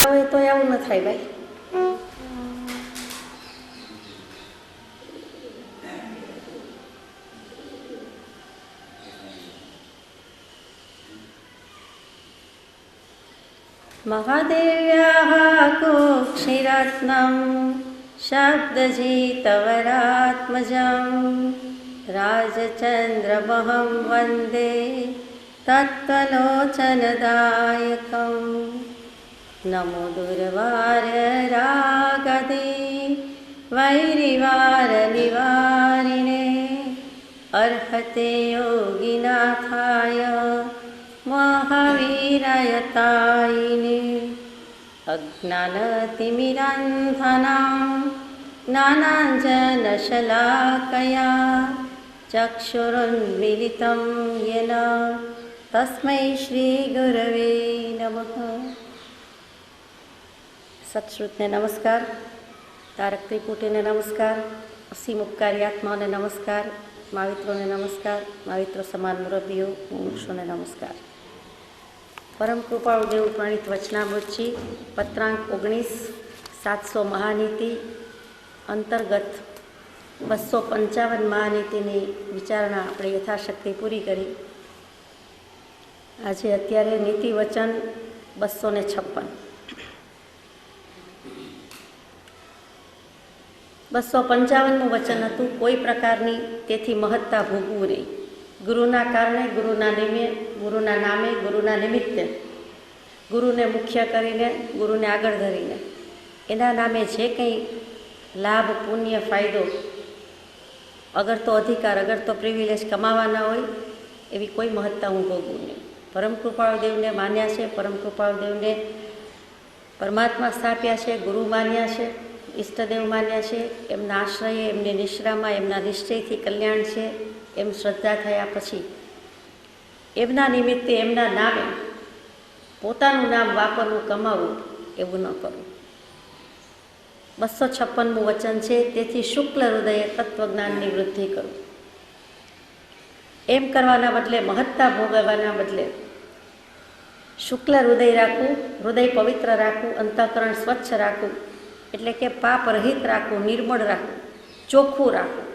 હોય તો આવું ન થાય ભાઈ. મહાદેવ્યાઃ કુક્ષિરત્નં શબ્દજીતવરાત્મજં રાજચંદ્રમહં વંદે તત્ત્વલોચનદાયકં. નમો દુર્વારરાગદે વૈરિવારનિવારિણે અર્હતે યોગિનાથાય મહાવીરાયતાયિને. અજ્ઞાનતિમિરંધનાં જ્ઞાનાંજનશલાકયા ચક્ષુરુન્મિલિतं યેન તસ્મૈ શ્રીગુરવે નમઃ. સત્શ્રુતને નમસ્કાર, તારક ત્રિપુટીને નમસ્કાર, અસીમ ઉપકારી આત્માઓને નમસ્કાર, માવિત્રોને નમસ્કાર, માવિત્રો સમાન મુરબ્બીઓ મુમુક્ષુને નમસ્કાર. પરમ કૃપાળુ દેવ પ્રણીત વચનામૃતજી પત્રાંક 19 700 મહાનીતિ અંતર્ગત 255 મહાનીતિની વિચારણા આપણે યથાશક્તિ પૂરી કરી. આજે અત્યારે નીતિ વચન 256. 255મું વચન હતું, કોઈ પ્રકારની તેથી મહત્તા ભોગવું નહીં. ગુરુના કારણે, ગુરુના નામે, ગુરુના નિમિત્તે, ગુરુને મુખ્ય કરીને, ગુરુને આગળ ધરીને એના નામે જે કંઈ લાભ, પુણ્ય, ફાયદો, અગર તો અધિકાર, અગર તો પ્રિવિલેજ કમાવાના હોય એવી કોઈ મહત્તા હું ભોગવું નહીં. પરમ કૃપાળુ દેવને માન્યા છે, પરમ કૃપાળુ દેવને પરમાત્મા સ્થાપ્યા છે, ગુરુ માન્યા છે, ઈષ્ટદેવ માન્યા છે. એમના આશ્રયે, એમની નિશ્રામાં, એમના નિશ્ચયથી કલ્યાણ છે એમ શ્રદ્ધા થયા પછી એમના નિમિત્તે, એમના નામે પોતાનું નામ વાપરવું, કમાવવું એવું ન કરવું. 256મું વચન છે, તેથી શુક્લ હૃદયે તત્વજ્ઞાનની વૃદ્ધિ કરવું. એમ કરવાના બદલે, મહત્તા ભોગવવાના બદલે શુક્લ હૃદય રાખવું, હૃદય પવિત્ર રાખવું, અંતઃકરણ સ્વચ્છ રાખવું, એટલે કે પાપ રહિત રાખવું, નિર્મળ રાખવું, ચોખ્ખું રાખવું.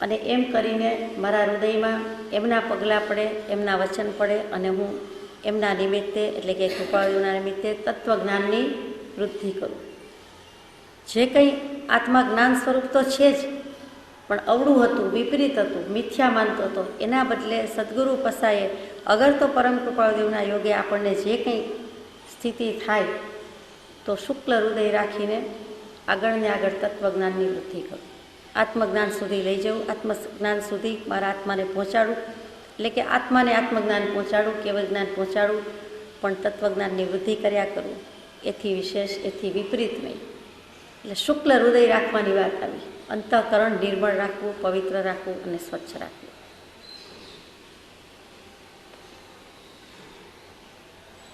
અને એમ કરીને મારા હૃદયમાં એમના પગલાં પડે, એમના વચન પડે અને હું એમના નિમિત્તે, એટલે કે કૃપાળુના નિમિત્તે તત્વજ્ઞાનની વૃદ્ધિ કરું. જે કંઈ આત્મા જ્ઞાન સ્વરૂપ તો છે જ, પણ અવળું હતું, વિપરીત હતું, મિથ્યા માનતો હતો, એના બદલે સદગુરુ પસાયે અગર તો પરમ કૃપાળુદેવના યોગે આપણને જે કંઈ સ્થિતિ થાય તો શુક્લ હૃદય રાખીને આગળને આગળ તત્વજ્ઞાનની વૃદ્ધિ કરું. આત્મજ્ઞાન સુધી લઈ જવું, આત્મજ્ઞાન સુધી મારા આત્માને પહોંચાડું, એટલે કે આત્માને આત્મજ્ઞાન પહોંચાડું, કેવળ જ્ઞાન પહોંચાડું, પણ તત્વજ્ઞાનની વૃદ્ધિ કર્યા કરું. એથી વિશેષ, એથી વિપરીત નહીં. એટલે શુક્લ હૃદય રાખવાની વાત આવી. અંતઃકરણ નિર્મળ રાખવું, પવિત્ર રાખવું અને સ્વચ્છ રાખવું.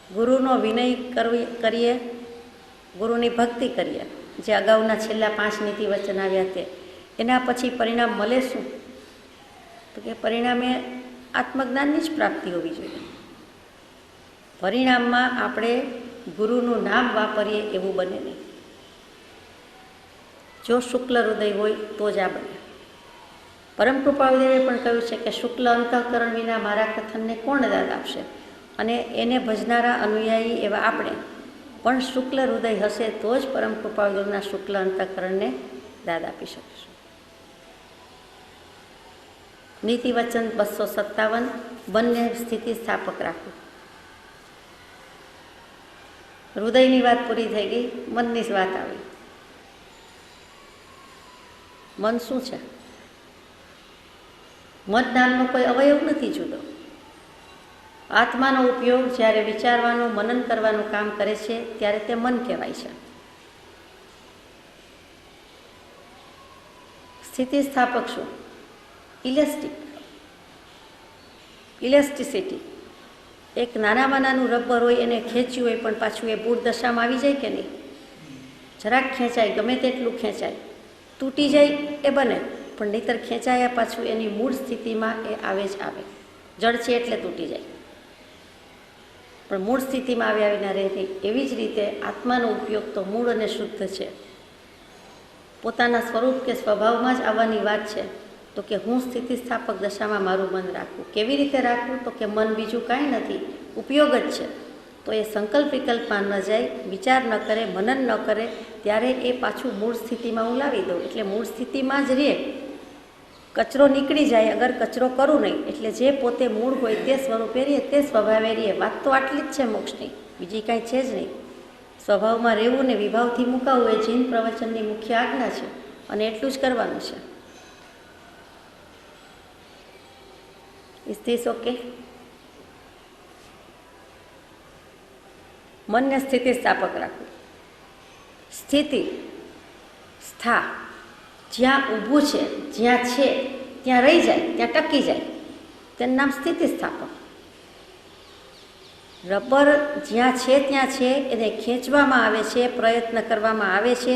ગુરુનો વિનય કરીએ, ગુરુની ભક્તિ કરીએ, જે અગાઉના છેલ્લા 5 નીતિ વચન આવ્યા તે. એના પછી પરિણામ મળે શું? તો કે પરિણામે આત્મજ્ઞાનની જ પ્રાપ્તિ હોવી જોઈએ. પરિણામમાં આપણે ગુરુનું નામ વાપરીએ એવું બને નહીં. જો શુક્લ હૃદય હોય તો જ આ બને. પરમ કૃપાળુદેવે પણ કહ્યું છે કે શુક્લ અંતઃકરણ વિના મારા કથનને કોણ દાદ આપશે? અને એને ભજનારા અનુયાયી એવા આપણે પણ શુક્લ હૃદય હશે તો જ પરમ કૃપાળુદેવના શુક્લ અંતઃકરણને દાદ આપી શકીશું. નીતિ વચન 257, બંને સ્થિતિ સ્થાપક રાખવું. હૃદયની વાત પૂરી થઈ ગઈ, મનની જ વાત આવી. મન શું છે? મન નામનો કોઈ અવયવ નથી જુદો. આત્માનો ઉપયોગ જ્યારે વિચારવાનું, મનન કરવાનું કામ કરે છે ત્યારે તે મન કહેવાય છે. સ્થિતિસ્થાપક શું? ઇલેસ્ટિસિટી. એક નાનામાં નાનું રબર હોય, એને ખેંચ્યું હોય પણ પાછું એ મૂળ દશામાં આવી જાય કે નહીં? જરાક ખેંચાય, ગમે તેટલું ખેંચાય, તૂટી જાય એ બને, પણ નહીંતર ખેંચાયા પાછું એની મૂળ સ્થિતિમાં એ આવે જ આવે. જળ છે એટલે તૂટી જાય. પણ મૂળ સ્થિતિમાં આવ્યા વિના રહે નહીં. એવી જ રીતે આત્માનો ઉપયોગ તો મૂળ અને શુદ્ધ છે. પોતાના સ્વરૂપ કે સ્વભાવમાં જ આવવાની વાત છે. તો કે હું સ્થિતિસ્થાપક દશામાં મારું મન રાખવું. કેવી રીતે રાખવું? તો કે મન બીજું કાંઈ નથી, ઉપયોગ જ છે. તો એ સંકલ્પ વિકલ્પમાં ન જાય, વિચાર ન કરે, મનન ન કરે, ત્યારે એ પાછું મૂળ સ્થિતિમાં હું લાવી દઉં. એટલે મૂળ સ્થિતિમાં જ રહે, કચરો નીકળી જાય અગર કચરો કરું નહીં. એટલે જે પોતે મૂળ હોય તે સ્વરૂપે રહીએ, તે સ્વભાવે રહીએ. વાત તો આટલી જ છે મોક્ષની, બીજી કાંઈ છે જ નહીં. સ્વભાવમાં રહેવું ને વિભાવથી મુકાવવું એ જૈન પ્રવચનની મુખ્ય આજ્ઞા છે, અને એટલું જ કરવાનું છે. Is this okay? મનને સ્થિતિસ્થાપક રાખવું. સ્થિતિ, સ્થા, જ્યાં ઊભું છે, જ્યાં છે ત્યાં રહી જાય, ત્યાં ટકી જાય, તેનું નામ સ્થિતિસ્થાપક. રબર જ્યાં છે ત્યાં છે, એને ખેંચવામાં આવે છે, પ્રયત્ન કરવામાં આવે છે.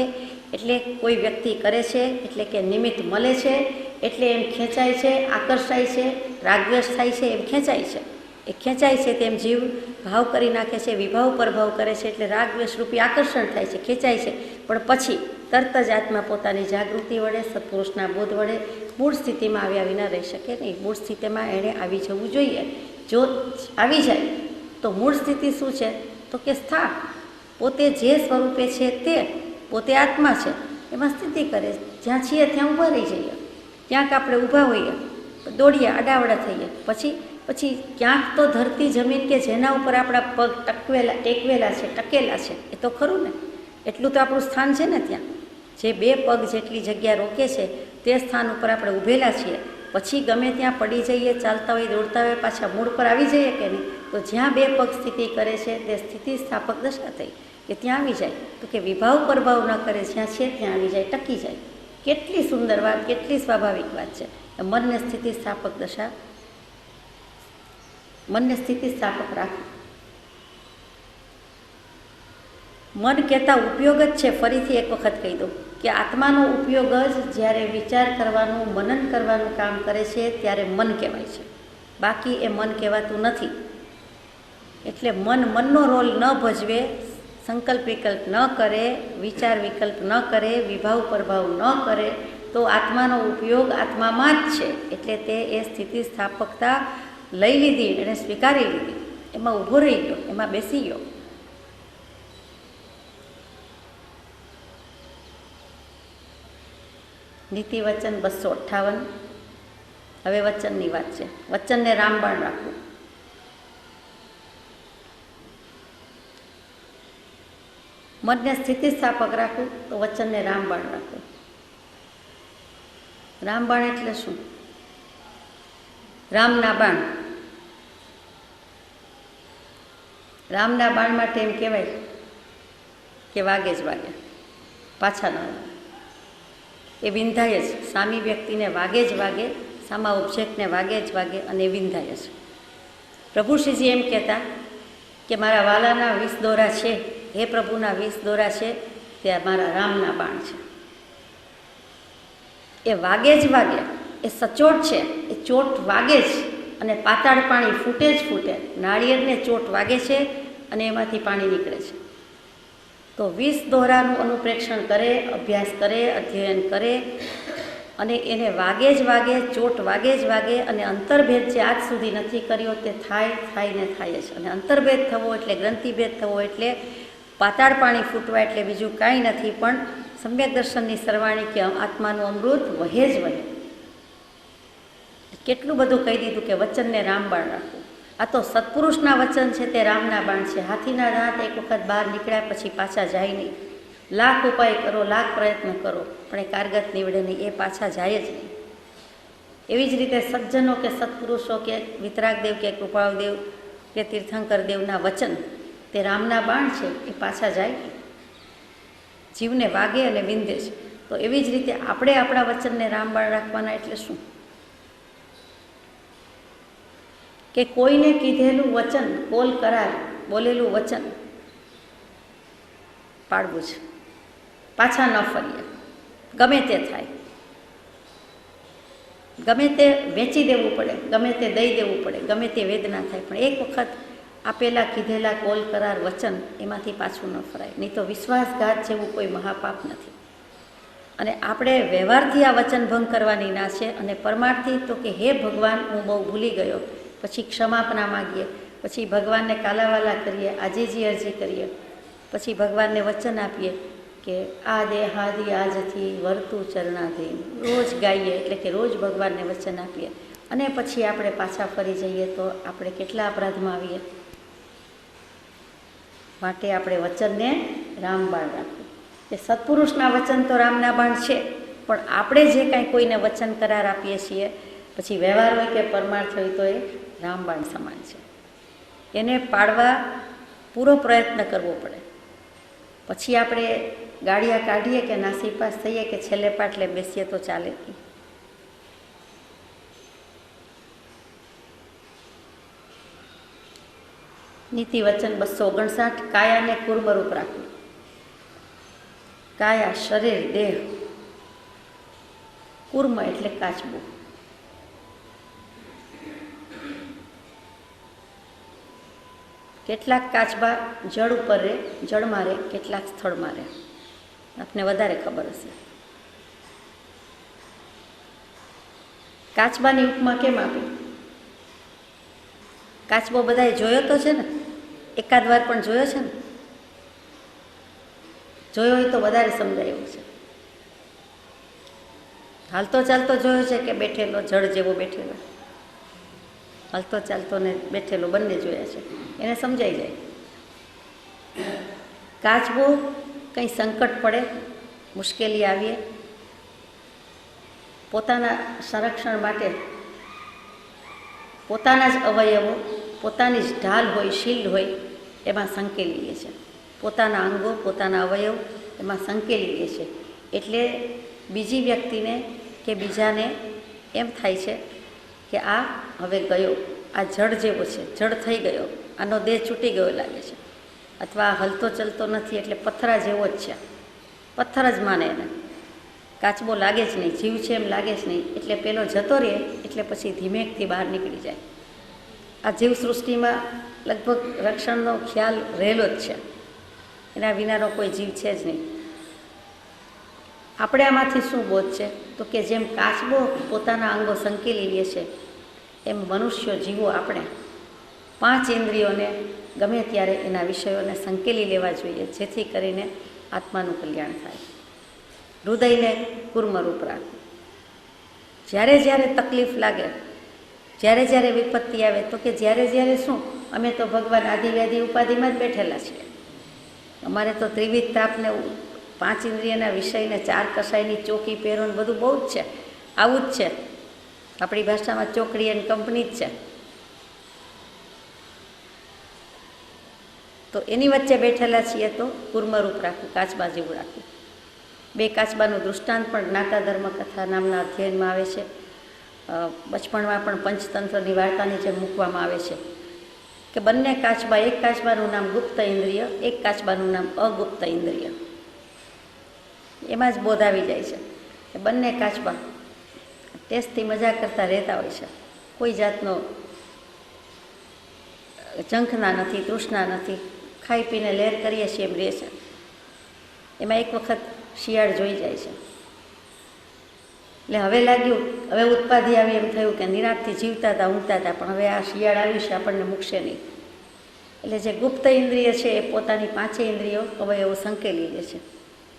એટલે કોઈ વ્યક્તિ કરે છે, એટલે કે નિમિત્ત મળે છે, એટલે એમ ખેંચાય છે, આકર્ષાય છે, રાગદ્વેષ થાય છે, એમ ખેંચાય છે. એ ખેંચાય છે તેમ જીવ ભાવ કરી નાખે છે, વિભાવ પરભાવ કરે છે, એટલે રાગદ્વેષ રૂપી આકર્ષણ થાય છે, ખેંચાય છે. પણ પછી તરત જ આત્મા પોતાની જાગૃતિ વડે, સત્પુરુષના બોધ વડે મૂળ સ્થિતિમાં આવ્યા વિના રહી શકે નહીં. મૂળ સ્થિતિમાં એણે આવી જવું જોઈએ. જો આવી જાય તો મૂળ સ્થિતિ શું છે? તો કે સ્થા, પોતે જે સ્વરૂપે છે તે, પોતે આત્મા છે, એમાં સ્થિતિ કરે. જ્યાં છીએ ત્યાં ઊભા રહી જઈએ. ક્યાંક આપણે ઊભા હોઈએ, દોડીએ, આડાવડા થઈએ, પછી ક્યાંક તો ધરતી જમીન કે જેના ઉપર આપણા પગ ટેકવેલા છે, ટકેલા છે, એ તો ખરું ને. એટલું તો આપણું સ્થાન છે ને ત્યાં. જે બે પગ જેટલી જગ્યા રોકે છે તે સ્થાન ઉપર આપણે ઊભેલા છીએ. પછી ગમે ત્યાં પડી જઈએ, ચાલતા હોય, દોડતા હોય, પાછા મૂળ પર આવી જઈએ કે નહીં? તો જ્યાં બે પગ સ્થિતિ કરે છે તે સ્થિતિસ્થાપક દશા થઈ, કે ત્યાં આવી જાય. તો કે વિભાવ પરભાવ ન કરે, જ્યાં છે ત્યાં આવી જાય, ટકી જાય. કેટલી સુંદર વાત, કેટલી સ્વાભાવિક વાત છે. મનને સ્થિતિસ્થાપક દશા, મનને સ્થિતિસ્થાપક રાખવું. મન કહેતા ઉપયોગ જ છે. ફરીથી એક વખત કહી દઉં કે આત્માનો ઉપયોગ જ જ્યારે વિચાર કરવાનું, મનન કરવાનું કામ કરે છે ત્યારે મન કહેવાય છે. બાકી એ મન કહેવાતું નથી. એટલે મનનો રોલ ન ભજવે, સંકલ્પ વિકલ્પ ન કરે, વિચાર વિકલ્પ ન કરે, વિભાવ પ્રભાવ ન કરે, તો આત્માનો ઉપયોગ આત્મામાં જ છે. એટલે તે એ સ્થિતિસ્થાપકતા લઈ લીધી, એણે સ્વીકારી લીધી, એમાં ઊભો રહી ગયો, એમાં બેસી ગયો. નીતિ વચન 258. હવે વચનની વાત છે. વચનને રામબાણ રાખવું. મનને સ્થિતિસ્થાપક રાખવું તો વચનને રામબાણ રાખવું. રામબાણ એટલે શું? રામના બાણ. રામના બાણ માટે એમ કહેવાય કે વાગે જ વાગે, પાછા ન આવે. એ વિંધાય જ, સામી વ્યક્તિને વાગે જ વાગે, સામા ઓબ્જેક્ટને વાગે જ વાગે, અને વિંધાય જ. પ્રભુ શ્રીજી એમ કહેતા કે મારા વાલાના 20 દોરા છે, હે પ્રભુના 20 દોરા છે, તે મારા રામના બાણ છે. એ વાગે જ વાગે, એ સચોટ છે, એ ચોટ વાગે જ, અને પાતાળ પાણી ફૂટે જ ફૂટે. નાળિયેરને ચોટ વાગે છે અને એમાંથી પાણી નીકળે છે. તો 20 દોરાનું અનુપ્રેક્ષણ કરે, અભ્યાસ કરે, અધ્યયન કરે, અને એને વાગે જ વાગે, ચોટ વાગે જ વાગે. અને અંતર્ભેદ જે આજ સુધી નથી કર્યો તે થાય ને થાય જ. અને અંતર્ભેદ થવો એટલે, ગ્રંથિભેદ થવો એટલે, પાતાળ પાણી ફૂટવા એટલે બીજું કાંઈ નથી પણ સમ્યક દર્શનની સરવાણી કે આત્માનું અમૃત વહે જ વહે. કેટલું બધું કહી દીધું કે વચનને રામબાણ રાખવું. આ તો સત્પુરુષના વચન છે, તે રામના બાણ છે. હાથીના દાંત એક વખત બહાર નીકળ્યા પછી પાછા જાય નહીં. લાખ ઉપાય કરો, લાખ પ્રયત્ન કરો, પણ એ કારગત નીવડે નહીં, એ પાછા જાય જ નહીં. એવી જ રીતે સજ્જનો કે સત્પુરુષો કે વિતરાગદેવ કે કૃપાળદેવ કે તીર્થંકર દેવના વચન તે રામના બાણ છે, એ પાછા જાય નહીં, જીવને વાગે અને વિંધે છે. તો એવી જ રીતે આપણે આપણા વચનને રામબાણ રાખવાના. એટલે શું? કે કોઈને કીધેલું વચન, કોલ કરાર, બોલેલું વચન પાડવું છે, પાછા ન ફરીએ. ગમે તે થાય, ગમે તે વેચી દેવું પડે, ગમે તે દઈ દેવું પડે, ગમે તે વેદના થાય, પણ એક વખત આપેલા કીધેલા કોલ કરાર વચન એમાંથી પાછું ન ફરાય, નહીં તો વિશ્વાસઘાત જેવું કોઈ મહાપાપ નથી. અને આપણે વ્યવહારથી આ વચન ભંગ કરવાની ના છે, અને પરમાર્થથી તો કે હે ભગવાન હું બહુ ભૂલી ગયો, પછી ક્ષમાપના માગીએ, પછી ભગવાનને કાલાવાલા કરીએ, આજીજી અરજી કરીએ, પછી ભગવાનને વચન આપીએ કે આ દેહાદી આજથી વર્તું ચરણાધીન, રોજ ગાઈએ, એટલે કે રોજ ભગવાનને વચન આપીએ, અને પછી આપણે પાછા ફરી જઈએ તો આપણે કેટલા અપરાધમાં આવીએ. માટે આપણે વચનને રામબાણ રાખવું. કે સત્પુરુષના વચન તો રામના બાણ છે, પણ આપણે જે કાંઈ કોઈને વચન કરાર આપીએ છીએ, પછી વ્યવહાર હોય કે પરમાર્થ હોય, તો એ રામબાણ સમાન છે. એને પાડવા પૂરો પ્રયત્ન કરવો પડે. પછી આપણે ગાડિયા કાઢીએ કે નાસીપાસ થઈએ કે છેલ્લે પાટલે બેસીએ તો ચાલે નહીં. નીતિ વચન 259. કાયાને કુર્મરૂપ રાખવું. કાયા શરીર દેહ, કુર્મ એટલે કાચબું. કેટલાક કાચબા જળ ઉપર રહે, જળમાં રહે, કેટલાક સ્થળમાં રહે. આપને વધારે ખબર હશે. કાચબાની ઉપમા કેમ આપી? કાચબો બધાએ જોયો તો છે ને, એકાદ વાર પણ જોયો છે ને. જોયો હોય તો વધારે સમજાય એવું છે. હાલતો ચાલતો જોયો છે કે બેઠેલો, જળ જેવો બેઠેલો? હાલતો ચાલતો ને બેઠેલો બંને જોયા છે, એને સમજાઈ જાય. કાચબો કંઈ સંકટ પડે, મુશ્કેલી આવીએ, પોતાના સંરક્ષણ માટે પોતાના જ અવયવો, પોતાની જ ઢાલ હોય, શીલ્ડ હોય, એમાં સંકેલી લે છે. પોતાના અંગો, પોતાના અવયવ એમાં સંકેલી લે છે. એટલે બીજી વ્યક્તિને કે બીજાને એમ થાય છે કે આ હવે ગયો, આ જળ જેવો છે, જળ થઈ ગયો, આનો દેહ છૂટી ગયો લાગે છે, અથવા હલતો ચલતો નથી એટલે પથ્થરા જેવો જ છે, પથ્થર જ માને એને. કાચબો લાગે જ નહીં, જીવ છે એમ લાગે જ નહીં. એટલે પેલો જતો રહે એટલે પછી ધીમેકથી બહાર નીકળી જાય. આ જીવ સૃષ્ટિમાં લગભગ રક્ષણનો ખ્યાલ રહેલો જ છે, એના વિનાનો કોઈ જીવ છે જ નહીં. આપણે આમાંથી શું બોધ છે? તો કે જેમ કાચબો પોતાના અંગો સંકેલી લે છે, એમ મનુષ્યો, જીવો, આપણે 5 ઇન્દ્રિયોને ગમે ત્યારે એના વિષયોને સંકેલી લેવા જોઈએ, જેથી કરીને આત્માનું કલ્યાણ થાય. હૃદયને કુર્મરૂપ રાખવું. જ્યારે જ્યારે તકલીફ લાગે, જ્યારે જ્યારે વિપત્તિ આવે, તો કે જ્યારે શું, અમે તો ભગવાન આદિવ્યાધિ ઉપાધિમાં જ બેઠેલા છીએ. અમારે તો ત્રિવિધ તાપને 5 ઇન્દ્રિયના વિષયને 4 કસાયની ચોકી પહેરો ને બધું બહુ જ છે. આવું જ છે, આપણી ભાષામાં ચોકડી એન્ડ કંપની જ છે. તો એની વચ્ચે બેઠેલા છીએ તો કુર્મરૂપ રાખવું, કાચબા જેવું રાખવું. 2 કાચબાનું દૃષ્ટાંત પણ જ્ઞાતા ધર્મ કથા નામના અધ્યયનમાં આવે છે. બચપણમાં પણ પંચતંત્રની વાર્તાની જેમ મૂકવામાં આવે છે કે બંને કાચબા, એક કાચબાનું નામ ગુપ્ત ઇન્દ્રિય, એક કાચબાનું નામ અગુપ્ત ઇન્દ્રિય. એમાં જ બોધ આવી જાય છે કે બંને કાચબા ટેસ્ટથી મજા કરતા રહેતા હોય છે. કોઈ જાતનો ઝંખના નથી, તૃષ્ણા નથી, ખાઈ પીને લહેર કરીએ છીએ એમ રહે છે. એમાં એક વખત શિયાળ જોઈ જાય છે. એટલે હવે લાગ્યું, હવે ઉત્પાદી આવી, એમ થયું કે નિરાંતથી જીવતા હતા, ઊંઘતા હતા, પણ હવે આ શિયાળ આવ્યું છે, આપણને મૂકશે નહીં. એટલે જે ગુપ્ત ઇન્દ્રિય છે એ પોતાની 5 ઇન્દ્રિયો અવયવો સંકેલી લે છે.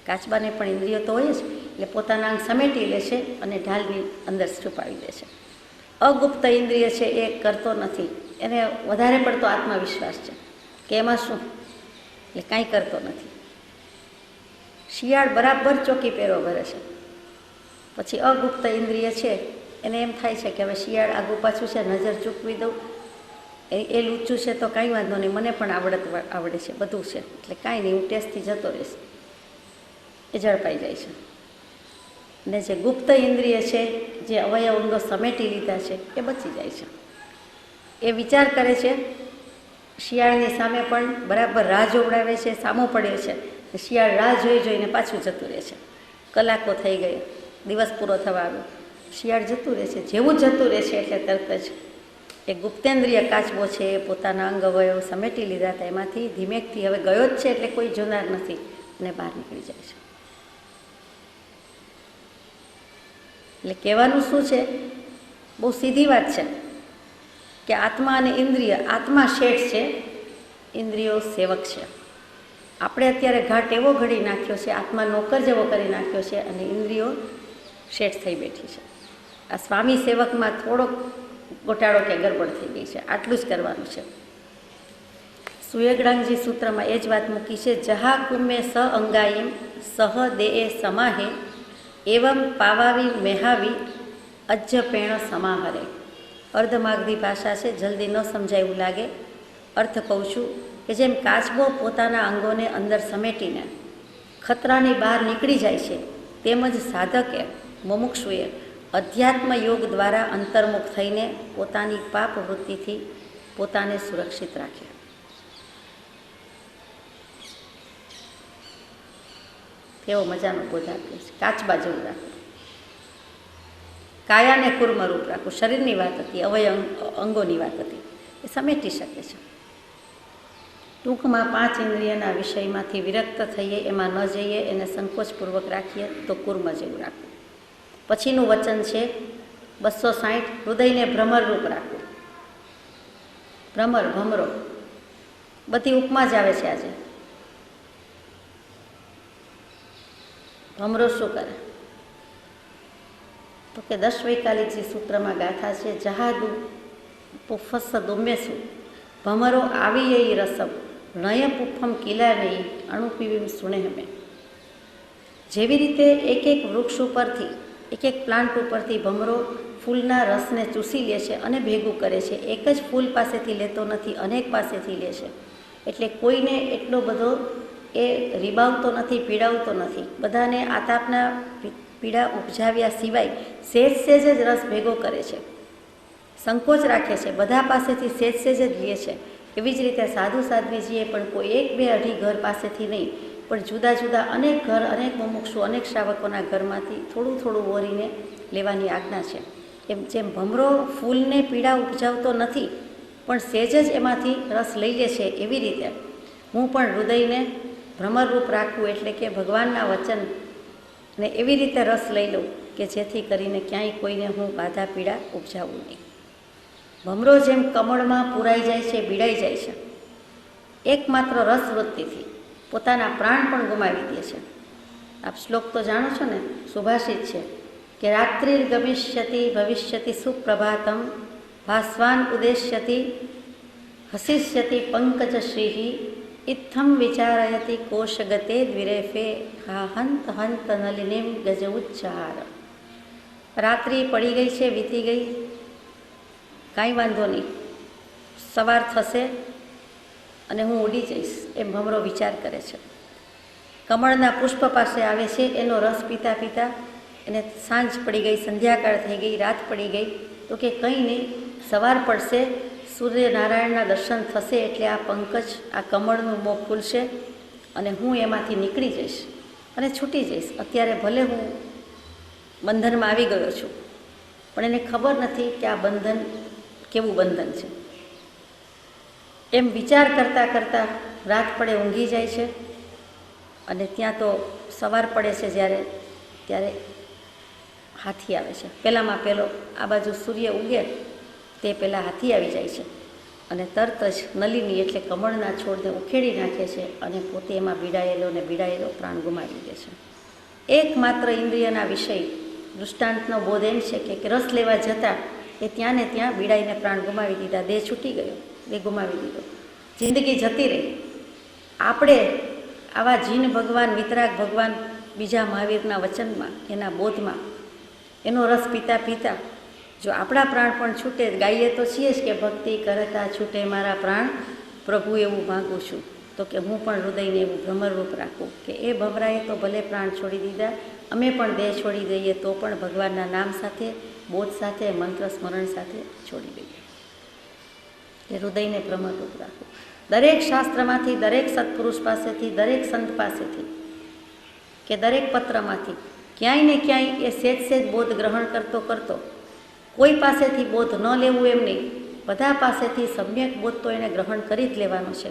કાચબાને પણ ઇન્દ્રિયો તો હોય જ, એટલે પોતાના અંગ સમેટી લે છે અને ઢાલની અંદર છુપાવી દે છે. અગુપ્ત ઇન્દ્રિય છે એ કરતો નથી, એને વધારે પડતો આત્મવિશ્વાસ છે કે એમાં શું, એટલે કાંઈ કરતો નથી. શિયાળ બરાબર ચોકી પહેરો ભરે છે. પછી અગુપ્ત ઇન્દ્રિય છે એને એમ થાય છે કે હવે શિયાળ આગું પાછું છે, નજર ચૂકવી દઉં, એ લૂચું છે તો કાંઈ વાંધો નહીં, મને પણ આવડે છે, બધું છે, એટલે કાંઈ નહીં, હું ટેસ્ટથી જતો રહીશ. એ ઝડપાઈ જાય છે. અને જે ગુપ્ત ઇન્દ્રિય છે, જે અવયવ અંગો સમેટી લીધા છે, એ બચી જાય છે. એ વિચાર કરે છે, શિયાળની સામે પણ બરાબર રાહ જોવડાવે છે, સામો પડ્યો છે, શિયાળ રાહ જોઈને પાછું જતું રહે છે. કલાકો થઈ ગઈ, દિવસ પૂરો થવા આવ્યો, શિયાળ જતું રહે છે. જેવું જતું રહે છે એટલે તરત જ એ ગુપ્તેન્દ્રિય કાચબો છે એ પોતાના અંગ અવયવ સમેટી લીધા હતા, એમાંથી ધીમેકથી હવે ગયો જ છે એટલે કોઈ જોનાર નથી અને બહાર નીકળી જાય છે. એટલે કહેવાનું શું છે, બહુ સીધી વાત છે કે આત્મા અને ઇન્દ્રિય, આત્મા શેઠ છે, ઇન્દ્રિયો સેવક છે. આપણે અત્યારે ઘાટ એવો ઘડી નાખ્યો છે, આત્મા નોકર જેવો કરી નાખ્યો છે અને ઇન્દ્રિયો શેઠ થઈ બેઠી છે. આ સ્વામી સેવકમાં થોડોક ગોટાળો કે ગરબડ થઈ ગઈ છે, આટલું જ કરવાનું છે. સુયગડાંગજી સૂત્રમાં એ જ વાત મૂકી છે, જહા કુમે સ અંગાઈમ સહ દેએ સમાહે એવમ પાવાવી મેહાવી અજ્જપેણ સમાહરે. અર્ધમાગધી ભાષા છે, જલ્દી ન સમજાય એવું લાગે. અર્થ કહું છું કે જેમ કાચબો પોતાના અંગોને અંદર સમેટીને ખતરાની બહાર નીકળી જાય છે, તેમજ સાધકે મુમુક્ષુએ અધ્યાત્મ યોગ દ્વારા અંતર્મુખ થઈને પોતાની પાપ વૃત્તિથી પોતાને સુરક્ષિત રાખે. કેવો મજાનો બોધ આપ્યો છે, કાચબા જેવું રાખવું, કાયાને કુર્મરૂપ રાખવું. શરીરની વાત હતી, અવયવ અંગોની વાત હતી, એ સમેટી શકે છે. ટૂંકમાં 5 ઇન્દ્રિયના વિષયમાંથી વિરક્ત થઈએ, એમાં ન જઈએ, એને સંકોચપૂર્વક રાખીએ તો કુર્મ જેવું રાખવું. પછીનું વચન છે 260, હૃદયને ભ્રમરરૂપ રાખવું. ભ્રમર, ભમરો, બધી ઉપમા જ આવે છે આજે. ભમરો શું કરે તો કે 10 વૈકાલિકજી સૂત્રમાં ગાથા છે, જહાદુ પુફસ દુમેસુ ભમરો આવી રસમ નય પુફમ કિલા નહીં અણુપીવીમ સુનેહમે. જેવી રીતે એક એક વૃક્ષ ઉપરથી, એક એક પ્લાન્ટ ઉપરથી ભમરો ફૂલના રસને ચૂસી લે છે અને ભેગું કરે છે, એક જ ફૂલ પાસેથી લેતો નથી, અનેક પાસેથી લે છે. એટલે કોઈને એટલો બધો એ રીબાવતો નથી, પીડાવતો નથી. બધાને આતાપના પીડા ઉપજાવ્યા સિવાય સેજ સેજ જ રસ ભેગો કરે છે, સંકોચ રાખે છે, બધા પાસેથી સેજ સેજ જ લે છે. એવી જ રીતે સાધુ સાધ્વીજીએ પણ કોઈ 1, 2, 2.5 ઘર પાસેથી નહીં, પણ જુદા જુદા અનેક ઘર, અનેક મુમુક્ષુ, અનેક શ્રાવકોના ઘરમાંથી થોડું થોડું ઓરીને લેવાની આજ્ઞા છે. એમ જેમ ભમરો ફૂલને પીડા ઉપજાવતો નથી પણ સેજ જ એમાંથી રસ લઈ લે છે, એવી રીતે હું પણ હૃદયને ભ્રમરરૂપ રાખવું, એટલે કે ભગવાનના વચનને એવી રીતે રસ લઈ લઉં કે જેથી કરીને ક્યાંય કોઈને હું બાધા પીડા ઉપજાવું નહીં. ભમરો જેમ કમળમાં પૂરાઈ જાય છે, બીડાઈ જાય છે, એકમાત્ર રસ વૃત્તિથી પોતાના પ્રાણ પણ ગુમાવી દે છે. આપ શ્લોક તો જાણો છો ને, સુભાષિત છે કે રાત્રિર ગમિષ્યતિ ભવિષ્યતિ સુપ્રભાતમ ભાસ્વાન ઉદેશ્યતિ હસિષ્યતિ પંકજ શ્રીહી ઇત્થમ વિચારયતિ કોશગતે દ્વિરેફે હા હંત હંત નલિનીમ ગજ ઉચ્ચાર. રાત્રિ પડી ગઈ છે, વીતી ગઈ, કાંઈ વાંધો નહીં, સવાર થશે અને હું ઉડી જઈશ, એમ ભમરો વિચાર કરે છે. કમળના પુષ્પ પાસે આવે છે, એનો રસ પીતા પીતા એને સાંજ પડી ગઈ, સંધ્યાકાળ થઈ ગઈ, રાત પડી ગઈ, તો કે કંઈ નહીં, સવાર પડશે, સૂર્યનારાયણના દર્શન થશે એટલે આ પંકજ, આ કમળનું મોં ખુલશે અને હું એમાંથી નીકળી જઈશ અને છૂટી જઈશ. અત્યારે ભલે હું બંધનમાં આવી ગયો છું, પણ એને ખબર નથી કે આ બંધન કેવું બંધન છે. એમ વિચાર કરતાં કરતાં રાત પડે, ઊંઘી જાય છે અને ત્યાં તો સવાર પડે છે જ્યારે, ત્યારે હાથી આવે છે. પહેલાંમાં પહેલો આ બાજુ સૂર્ય ઉગે તે પહેલાં હાથી આવી જાય છે અને તરત જ નલિની એટલે કમળના છોડને ઉખેડી નાખે છે અને પોતે એમાં બીડાયેલો પ્રાણ ગુમાવી દે છે. એકમાત્ર ઇન્દ્રિયના વિષય દૃષ્ટાંતનો બોધ એમ છે કે રસ લેવા જતાં એ ત્યાં ને ત્યાં બીડાઈને પ્રાણ ગુમાવી દીધા, દેહ છૂટી ગયો, દેહ ગુમાવી દીધો, જિંદગી જતી રહી. આપણે આવા જીન ભગવાન, વિતરાગ ભગવાન, બીજા મહાવીરના વચનમાં, એના બોધમાં એનો રસ પીતા પીતા જો આપણા પ્રાણ પણ છૂટે, ગાઈએ તો છીએ જ કે ભક્તિ કરતા છૂટે મારા પ્રાણ પ્રભુ એવું માગું છું, તો કે હું પણ હૃદયને એવું ભ્રમરરૂપ રાખું કે એ ભમરાએ તો ભલે પ્રાણ છોડી દીધા, અમે પણ દેહ છોડી દઈએ તો પણ ભગવાનના નામ સાથે, બોધ સાથે, મંત્ર સ્મરણ સાથે છોડી દઈએ. એ હૃદયને ભ્રમરરૂપ રાખવું. દરેક શાસ્ત્રમાંથી, દરેક સત્પુરુષ પાસેથી, દરેક સંત પાસેથી કે દરેક પત્રમાંથી ક્યાંય ને ક્યાંય એ સેજ સેજ બોધ ગ્રહણ કરતો કોઈ પાસેથી બોધ ન લેવું એમ નહીં, બધા પાસેથી સમ્યક બોધ તો એણે ગ્રહણ કરી જ લેવાનો છે,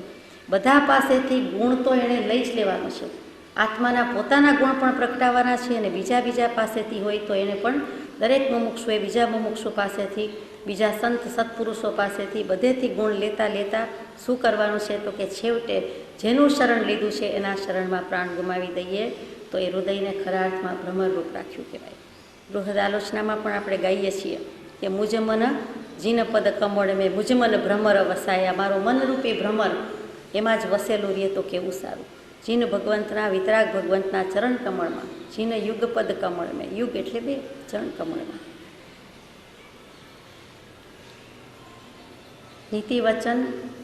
બધા પાસેથી ગુણ તો એણે લઈ જ લેવાનો છે, આત્માના પોતાના ગુણ પણ પ્રગટાવવાના છે અને બીજા પાસેથી હોય તો એને પણ દરેક મુમુક્ષુએ બીજા મુમુક્ષુ પાસેથી, બીજા સંત સત્પુરુષો પાસેથી બધેથી ગુણ લેતા લેતા શું કરવાનું છે તો કે છેવટે જેનું શરણ લીધું છે એના શરણમાં પ્રાણ ગુમાવી દઈએ તો એ હૃદયને ખરા અર્થમાં ભ્રમરરૂપ રાખ્યું કહેવાય. બૃહદ આલોચનામાં પણ આપણે ગાઈએ છીએ કે મુજ મન જીન પદ કમળ મેં મુજ મન ભ્રમર વસાયા, મારો મનરૂપી ભ્રમર એમાં જ વસેલું રહીએ તો કેવું સારું. જીન ભગવંતના વિતરાગ ભગવંતના ચરણ કમળમાં, જીન યુગપદ કમળ મેં, યુગ એટલે બે, ચરણ કમળમાં. નીતિ વચન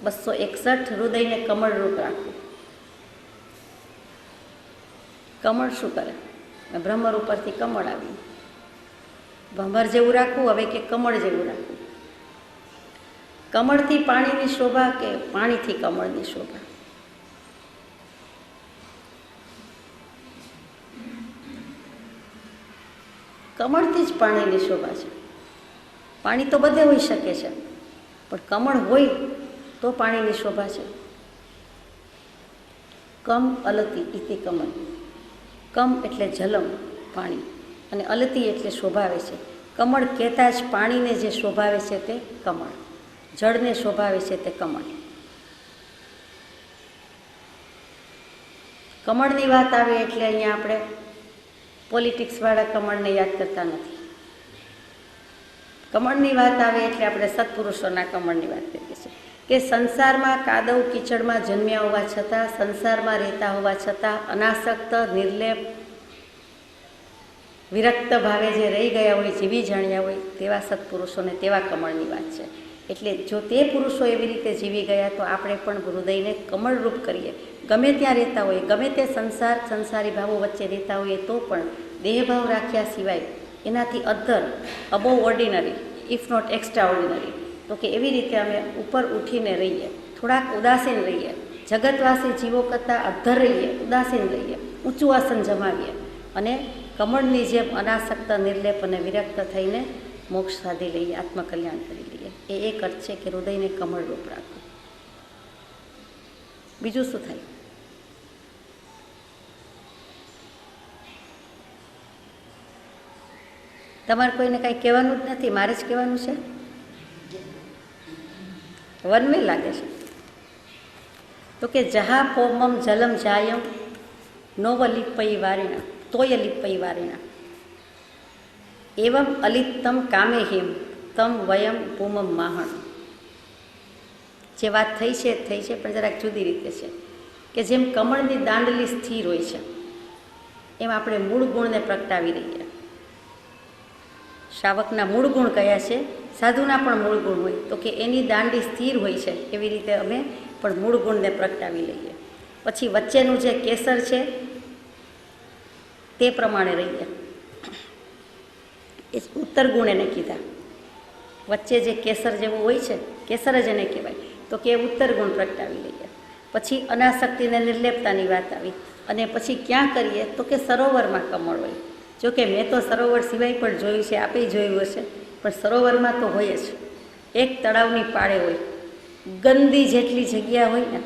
261 હૃદયને કમળરૂપ રાખવું. કમળ શું કરે? ભ્રમર ઉપરથી કમળ આવ્યું. ભમર જેવું રાખવું, હવે કે કમળ જેવું રાખવું. કમળથી પાણીની શોભા કે પાણીથી કમળની શોભા? કમળથી જ પાણીની શોભા છે. પાણી તો બધે હોઈ શકે છે, પણ કમળ હોય તો પાણીની શોભા છે. કમ અલતી ઇતિ કમલ. કમ એટલે જલમ, પાણી, અને અલતી એટલે શોભાવે છે. કમળ કહેતા જ પાણીને જે શોભાવે છે તે કમળ, જળને શોભાવે છે તે કમળ. કમળની વાત આવે એટલે અહીંયા આપણે પોલિટિક્સવાળા કમળને યાદ કરતા નથી. કમળની વાત આવે એટલે આપણે સત્પુરુષોના કમળની વાત કરીએ છીએ કે સંસારમાં કાદવ કીચડમાં જન્મ્યા હોવા છતાં, સંસારમાં રહેતા હોવા છતાં અનાસક્ત, નિર્લેપ, વિરક્ત ભાવે જે રહી ગયા હોય, જીવી જાણ્યા હોય તેવા સત્પુરુષોને તેવા કમળની વાત છે. એટલે જો તે પુરુષો એવી રીતે જીવી ગયા તો આપણે પણ હૃદયને કમળરૂપ કરીએ. ગમે ત્યાં રહેતા હોય, ગમે તે સંસારી ભાવો વચ્ચે રહેતા હોઈએ તો પણ દેહભાવ રાખ્યા સિવાય એનાથી other, above ordinary, if not extraordinary, તો કે એવી રીતે અમે ઉપર ઉઠીને રહીએ, થોડાક ઉદાસીન રહીએ, જગતવાસી જીવો કરતાં અધર રહીએ, ઉદાસીન રહીએ, ઊંચું આસન જમાવીએ અને કમળની જેમ અનાસક્ત, નિર્લેપ અને વિરક્ત થઈને મોક્ષ સાધી લઈએ, આત્મકલ્યાણ કરી લઈએ. એ એક અર્થ છે કે હૃદયને કમળરૂપ રાખવું. બીજું શું થાય? તમારે કોઈને કાંઈ કહેવાનું જ નથી, મારે જ કહેવાનું છે. વનમે લાગે છે તો કે જહા પોમમ જલમ જાયમ નોવ લિપ્પઈ વારિણા તોય લિપ્પઈ વારિણા એવમ અલિત્તમ કામે હિમ તમ વયમ પૂમમ માહણ. જે વાત થઈ છે પણ જરાક જુદી રીતે છે કે જેમ કમળની દાંડલી સ્થિર હોય છે એમ આપણે મૂળ ગુણને પ્રગટાવી રહીએ. શ્રાવકના મૂળ ગુણ કયા છે? સાધુના પણ મૂળ ગુણ હોય તો કે એની દાંડી સ્થિર હોય છે, એવી રીતે અમે પણ મૂળ ગુણને પ્રગટાવી લઈએ. પછી વચ્ચેનું જે કેસર છે તે પ્રમાણે રહીએ. એ ઉત્તર ગુણ એને કીધા. વચ્ચે જે કેસર જેવું હોય છે, કેસર જ એને કહેવાય, તો કે ઉત્તર ગુણ પ્રગટાવી લઈએ. પછી અનાસક્તિને નિર્લેપતાની વાત આવી અને પછી ક્યાં કરીએ તો કે સરોવરમાં કમળ હોય. જોકે મેં તો સરોવર સિવાય પણ જોયું છે, આપે જોયું હશે, પણ સરોવરમાં તો હોય જ. એક તળાવની પાળે હોય, ગંદી જેટલી જગ્યા હોય ને,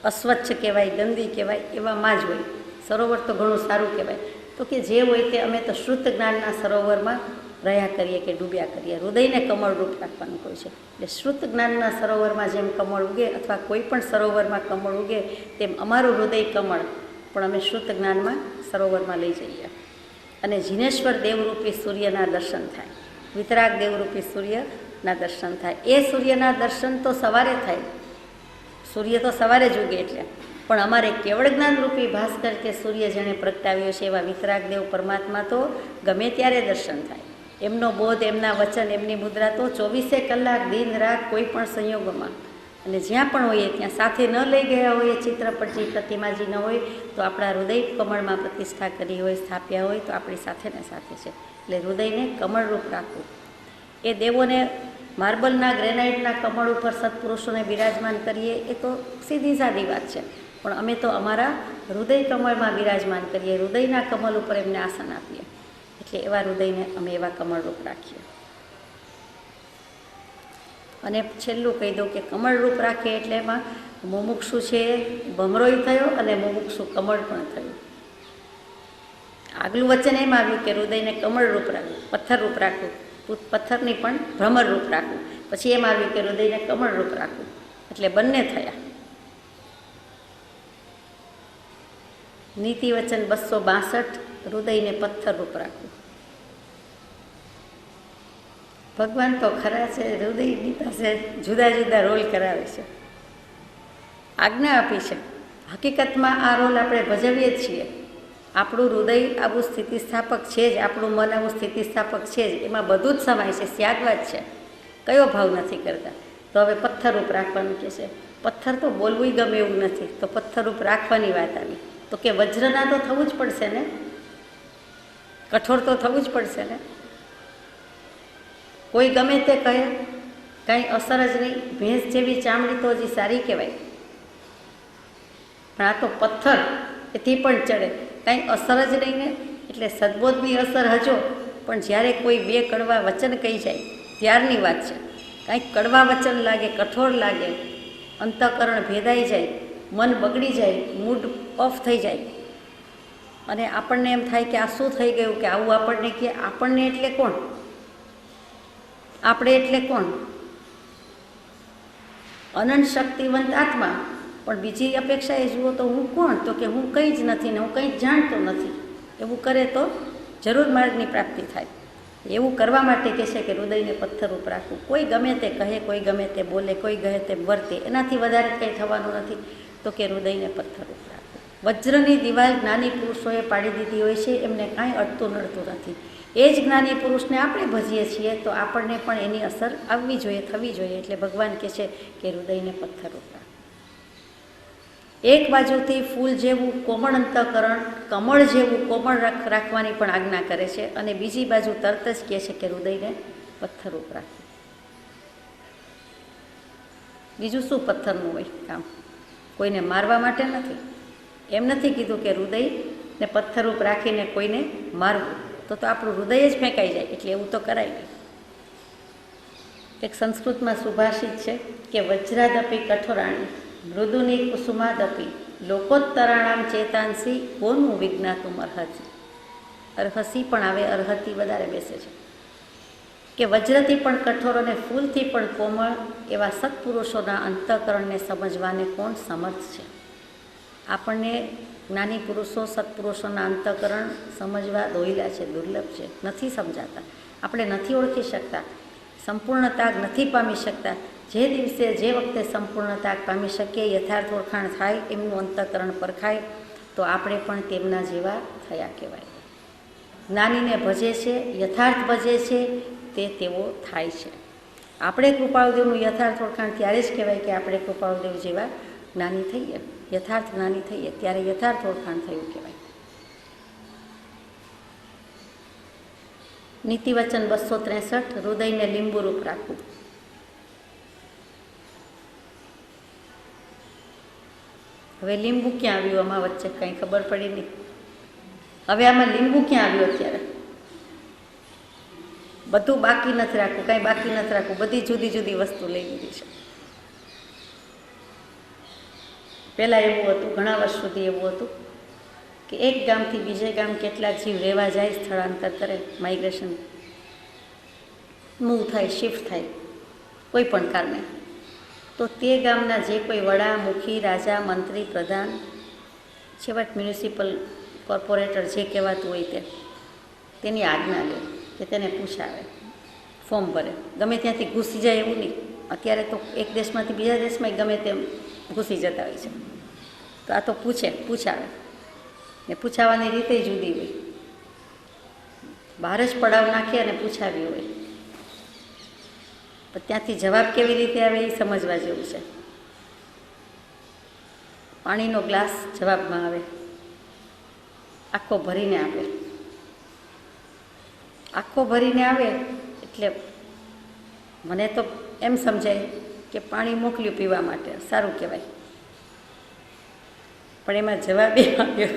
અસ્વચ્છ કહેવાય, ગંદી કહેવાય, એવામાં જ હોય. સરોવર તો ઘણું સારું કહેવાય. તો કે જે હોય તે અમે તો શુદ્ધ જ્ઞાનના સરોવરમાં રહ્યા કરીએ કે ડૂબ્યા કરીએ. હૃદયને કમળરૂપ રાખવાનું હોય છે. એટલે શુદ્ધ જ્ઞાનના સરોવરમાં જેમ કમળ ઉગે અથવા કોઈ પણ સરોવરમાં કમળ ઉગે તેમ અમારું હૃદય કમળ પણ અમે શુદ્ધ જ્ઞાનમાં સરોવરમાં લઈ જઈએ. અને જીનેશ્વર દેવરૂપી સૂર્યના દર્શન થાય, વિતરાગ દેવરૂપી સૂર્યના દર્શન થાય. એ સૂર્યના દર્શન તો સવારે થાય, સૂર્ય તો સવારે જ ઉગે એટલે, પણ અમારે કેવળ જ્ઞાનરૂપી ભાસ્કર કે સૂર્ય જેણે પ્રગટાવ્યો છે એવા વિતરાગ દેવ પરમાત્મા તો ગમે ત્યારે દર્શન થાય. એમનો બોધ, એમના વચન, એમની મુદ્રા તો 24 કલાક દિન રાત કોઈ પણ સંયોગોમાં અને જ્યાં પણ હોઈએ ત્યાં સાથે ન લઈ ગયા હોઈએ, ચિત્રપટજી, પ્રતિમાજી ન હોય તો આપણા હૃદય કમળમાં પ્રતિષ્ઠા કરી હોય, સ્થાપ્યા હોય તો આપણી સાથે ને સાથે છે. એટલે હૃદયને કમળરૂપ રાખવું. એ દેવોને માર્બલના, ગ્રેનાઇટના કમળ ઉપર સત્પુરુષોને બિરાજમાન કરીએ એ તો સીધી સાદી વાત છે, પણ અમે તો અમારા હૃદય કમળમાં બિરાજમાન કરીએ, હૃદયના કમળ ઉપર એમને આસન આપીએ. એટલે એવા હૃદયને અમે એવા કમળરૂપ રાખીએ. અને છેલ્લું કહી દઉં કે કમળરૂપ રાખે એટલે એમાં મુમુક્ષુ છે ભમરોય થયો અને મુમુક્ષુ કમળ પણ થયું. આગલું વચન એમ આવ્યું કે હૃદયને કમળરૂપ રાખવું, પથ્થરરૂપ રાખવું, પથ્થરની પણ ભ્રમરરૂપ રાખવું. પછી એમ આવ્યું કે હૃદયને કમળરૂપ રાખવું, એટલે બંને થયા. નીતિ વચન 262, હૃદયને પથ્થરરૂપ રાખવું. ભગવાન તો ખરા છે, હૃદયની પાસે જુદા જુદા રોલ કરાવે છે, આજ્ઞા આપી છે. હકીકતમાં આ રોલ આપણે ભજવીએ જ છીએ. આપણું હૃદય આવું સ્થિતિસ્થાપક છે જ, આપણું મન આવું સ્થિતિસ્થાપક છે જ, એમાં બધું જ સમાય છે, સ્યાદવાદ છે, કયો ભાવ નથી કરતા. તો હવે પથ્થરરૂપ રાખવાનું કહે છે. પથ્થર તો બોલવું ગમે એવું નથી, તો પથ્થરરૂપ રાખવાની વાત આવી. તો કે વજ્રના તો થવું જ પડશે ને, કઠોર તો થવું જ પડશે ને. કોઈ ગમે તે કહે, કાંઈ અસર જ નહીં, ભેંસ જેવી ચામડી તો હજી સારી કહેવાય, પણ આ તો પથ્થર, એથી પણ ચડે, કાંઈ અસર જ નહીં ને. એટલે સદબોધની અસર હજો, પણ જ્યારે કોઈ બે કડવા વચન કહી જાય ત્યારની વાત છે. કાંઈક કડવા વચન લાગે, કઠોર લાગે, અંતઃકરણ ભેદાઈ જાય, મન બગડી જાય, મૂડ ઓફ થઈ જાય, અને આપણને એમ થાય કે આ શું થઈ ગયું, કે આવું આપણને કે આપણને એટલે કોણ, આપણે એટલે કોણ? અનંત શક્તિવંત આત્મા. પણ બીજી અપેક્ષા એ જુઓ તો હું કોણ? તો કે હું કંઈ જ નથી ને હું કંઈ જ જાણતો નથી. એવું કરે તો જરૂર માર્ગની પ્રાપ્તિ થાય. એવું કરવા માટે કહે છે કે હૃદયને પથ્થરરૂપ રાખવું. કોઈ ગમે તે કહે, કોઈ ગમે તે બોલે, કોઈ ગમે તે વર્તે, એનાથી વધારે કંઈ થવાનું નથી. તો કે હૃદયને પથ્થરરૂપ રાખવું. વજ્રની દિવાલ જ્ઞાની પુરુષોએ પાડી દીધી હોય છે, એમને કાંઈ અડતું નડતું નથી. એ જ જ્ઞાની પુરુષને આપણે ભજીએ છીએ, તો આપણને પણ એની અસર આવવી જોઈએ, થવી જોઈએ. એટલે ભગવાન કહે છે કે હૃદયને પથ્થરરૂપ રાખવું. એક બાજુથી ફૂલ જેવું કોમળ અંતઃકરણ, કમળ જેવું કોમળ રાખવાની પણ આજ્ઞા કરે છે, અને બીજી બાજુ તરત જ કહે છે કે હૃદયને પથ્થરરૂપ રાખવું. બીજું શું પથ્થરનું હોય કામ? કોઈને મારવા માટે નથી. એમ નથી કીધું કે હૃદયને પથ્થરરૂપ રાખીને કોઈને મારવું, તો આપણું હૃદય જ ફેંકાઈ જાય. એટલે એવું તો કરાય નહીં. એક સંસ્કૃતમાં સુભાષિત છે કે વજ્રાદપી કઠોરાણી મૃદુની કુસુમાદપી લોકોત્તરાણામ ચેતાંસી કોનું વિજ્ઞાતું અર્હસી. અર્હસી પણ આવે, અર્હતી વધારે બેસે છે. કે વજ્રથી પણ કઠોર અને ફૂલથી પણ કોમળ એવા સત્પુરુષોના અંતઃકરણને સમજવાને કોણ સમર્થ છે? આપણને જ્ઞાની પુરુષો, સત્પુરુષોના અંતઃકરણ સમજવા દોયલા છે, દુર્લભ છે, નથી સમજાતા. આપણે નથી ઓળખી શકતા, સંપૂર્ણતા નથી પામી શકતા. જે દિવસે જે વખતે સંપૂર્ણતા પામી શકીએ, યથાર્થ ઓળખાણ થાય, એમનું અંતઃકરણ પરખાય, તો આપણે પણ તેમના જેવા થયા કહેવાય. જ્ઞાનીને ભજે છે, યથાર્થ ભજે છે, તે તેવો થાય છે. આપણે કૃપાળુદેવનું યથાર્થ ઓળખાણ ત્યારે જ કહેવાય કે આપણે કૃપાળુદેવ જેવા જ્ઞાની થઈએ, યથાર્થ જ્ઞાની થઈએ, ત્યારે યથાર્થ ઓળખાણ થયું કહેવાય. નીતિવચન 263, હૃદયને લીંબુરૂપ રાખવું. હવે લીંબુ ક્યાં આવ્યું આમાં વચ્ચે? કંઈ ખબર પડી નહીં. હવે આમાં લીંબુ ક્યાં આવ્યું? અત્યારે બધું બાકી નથી રાખવું, કાંઈ બાકી નથી રાખવું, બધી જુદી જુદી વસ્તુ લઈ લીધી છે. પહેલાં એવું હતું, ઘણા વર્ષ સુધી એવું હતું કે એક ગામથી બીજે ગામ કેટલાક જીવ રહેવા જાય, સ્થળાંતર કરે, માઇગ્રેશન, મૂવ થાય, શિફ્ટ થાય કોઈ પણ કારણે, તો તે ગામના જે કોઈ વડા, મુખી, રાજા, મંત્રી, પ્રધાન, છેવટ મ્યુનિસિપલ કોર્પોરેટર જે કહેવાતું હોય તેની આજ્ઞા લે, કે તેને પૂછાવે, ફોર્મ ભરે. ગમે ત્યાંથી ઘૂસી જાય એવું નહીં. અત્યારે તો એક દેશમાંથી બીજા દેશમાં ગમે તેમ ઘૂસી જતા હોય છે. તો આ તો પૂછાવે, ને પૂછાવાની રીતે જુદી હોય. બહાર જ પડાવ નાખી અને પૂછાવી હોય, પણ ત્યાંથી જવાબ કેવી રીતે આવે એ સમજવા જેવું છે. પાણીનો ગ્લાસ જવાબમાં આવે, આખો ભરીને આપે. આખો ભરીને આવે એટલે મને તો એમ સમજાય કે પાણી મોકલ્યું પીવા માટે, સારું કહેવાય. પણ એમાં જવાબ એ આવ્યો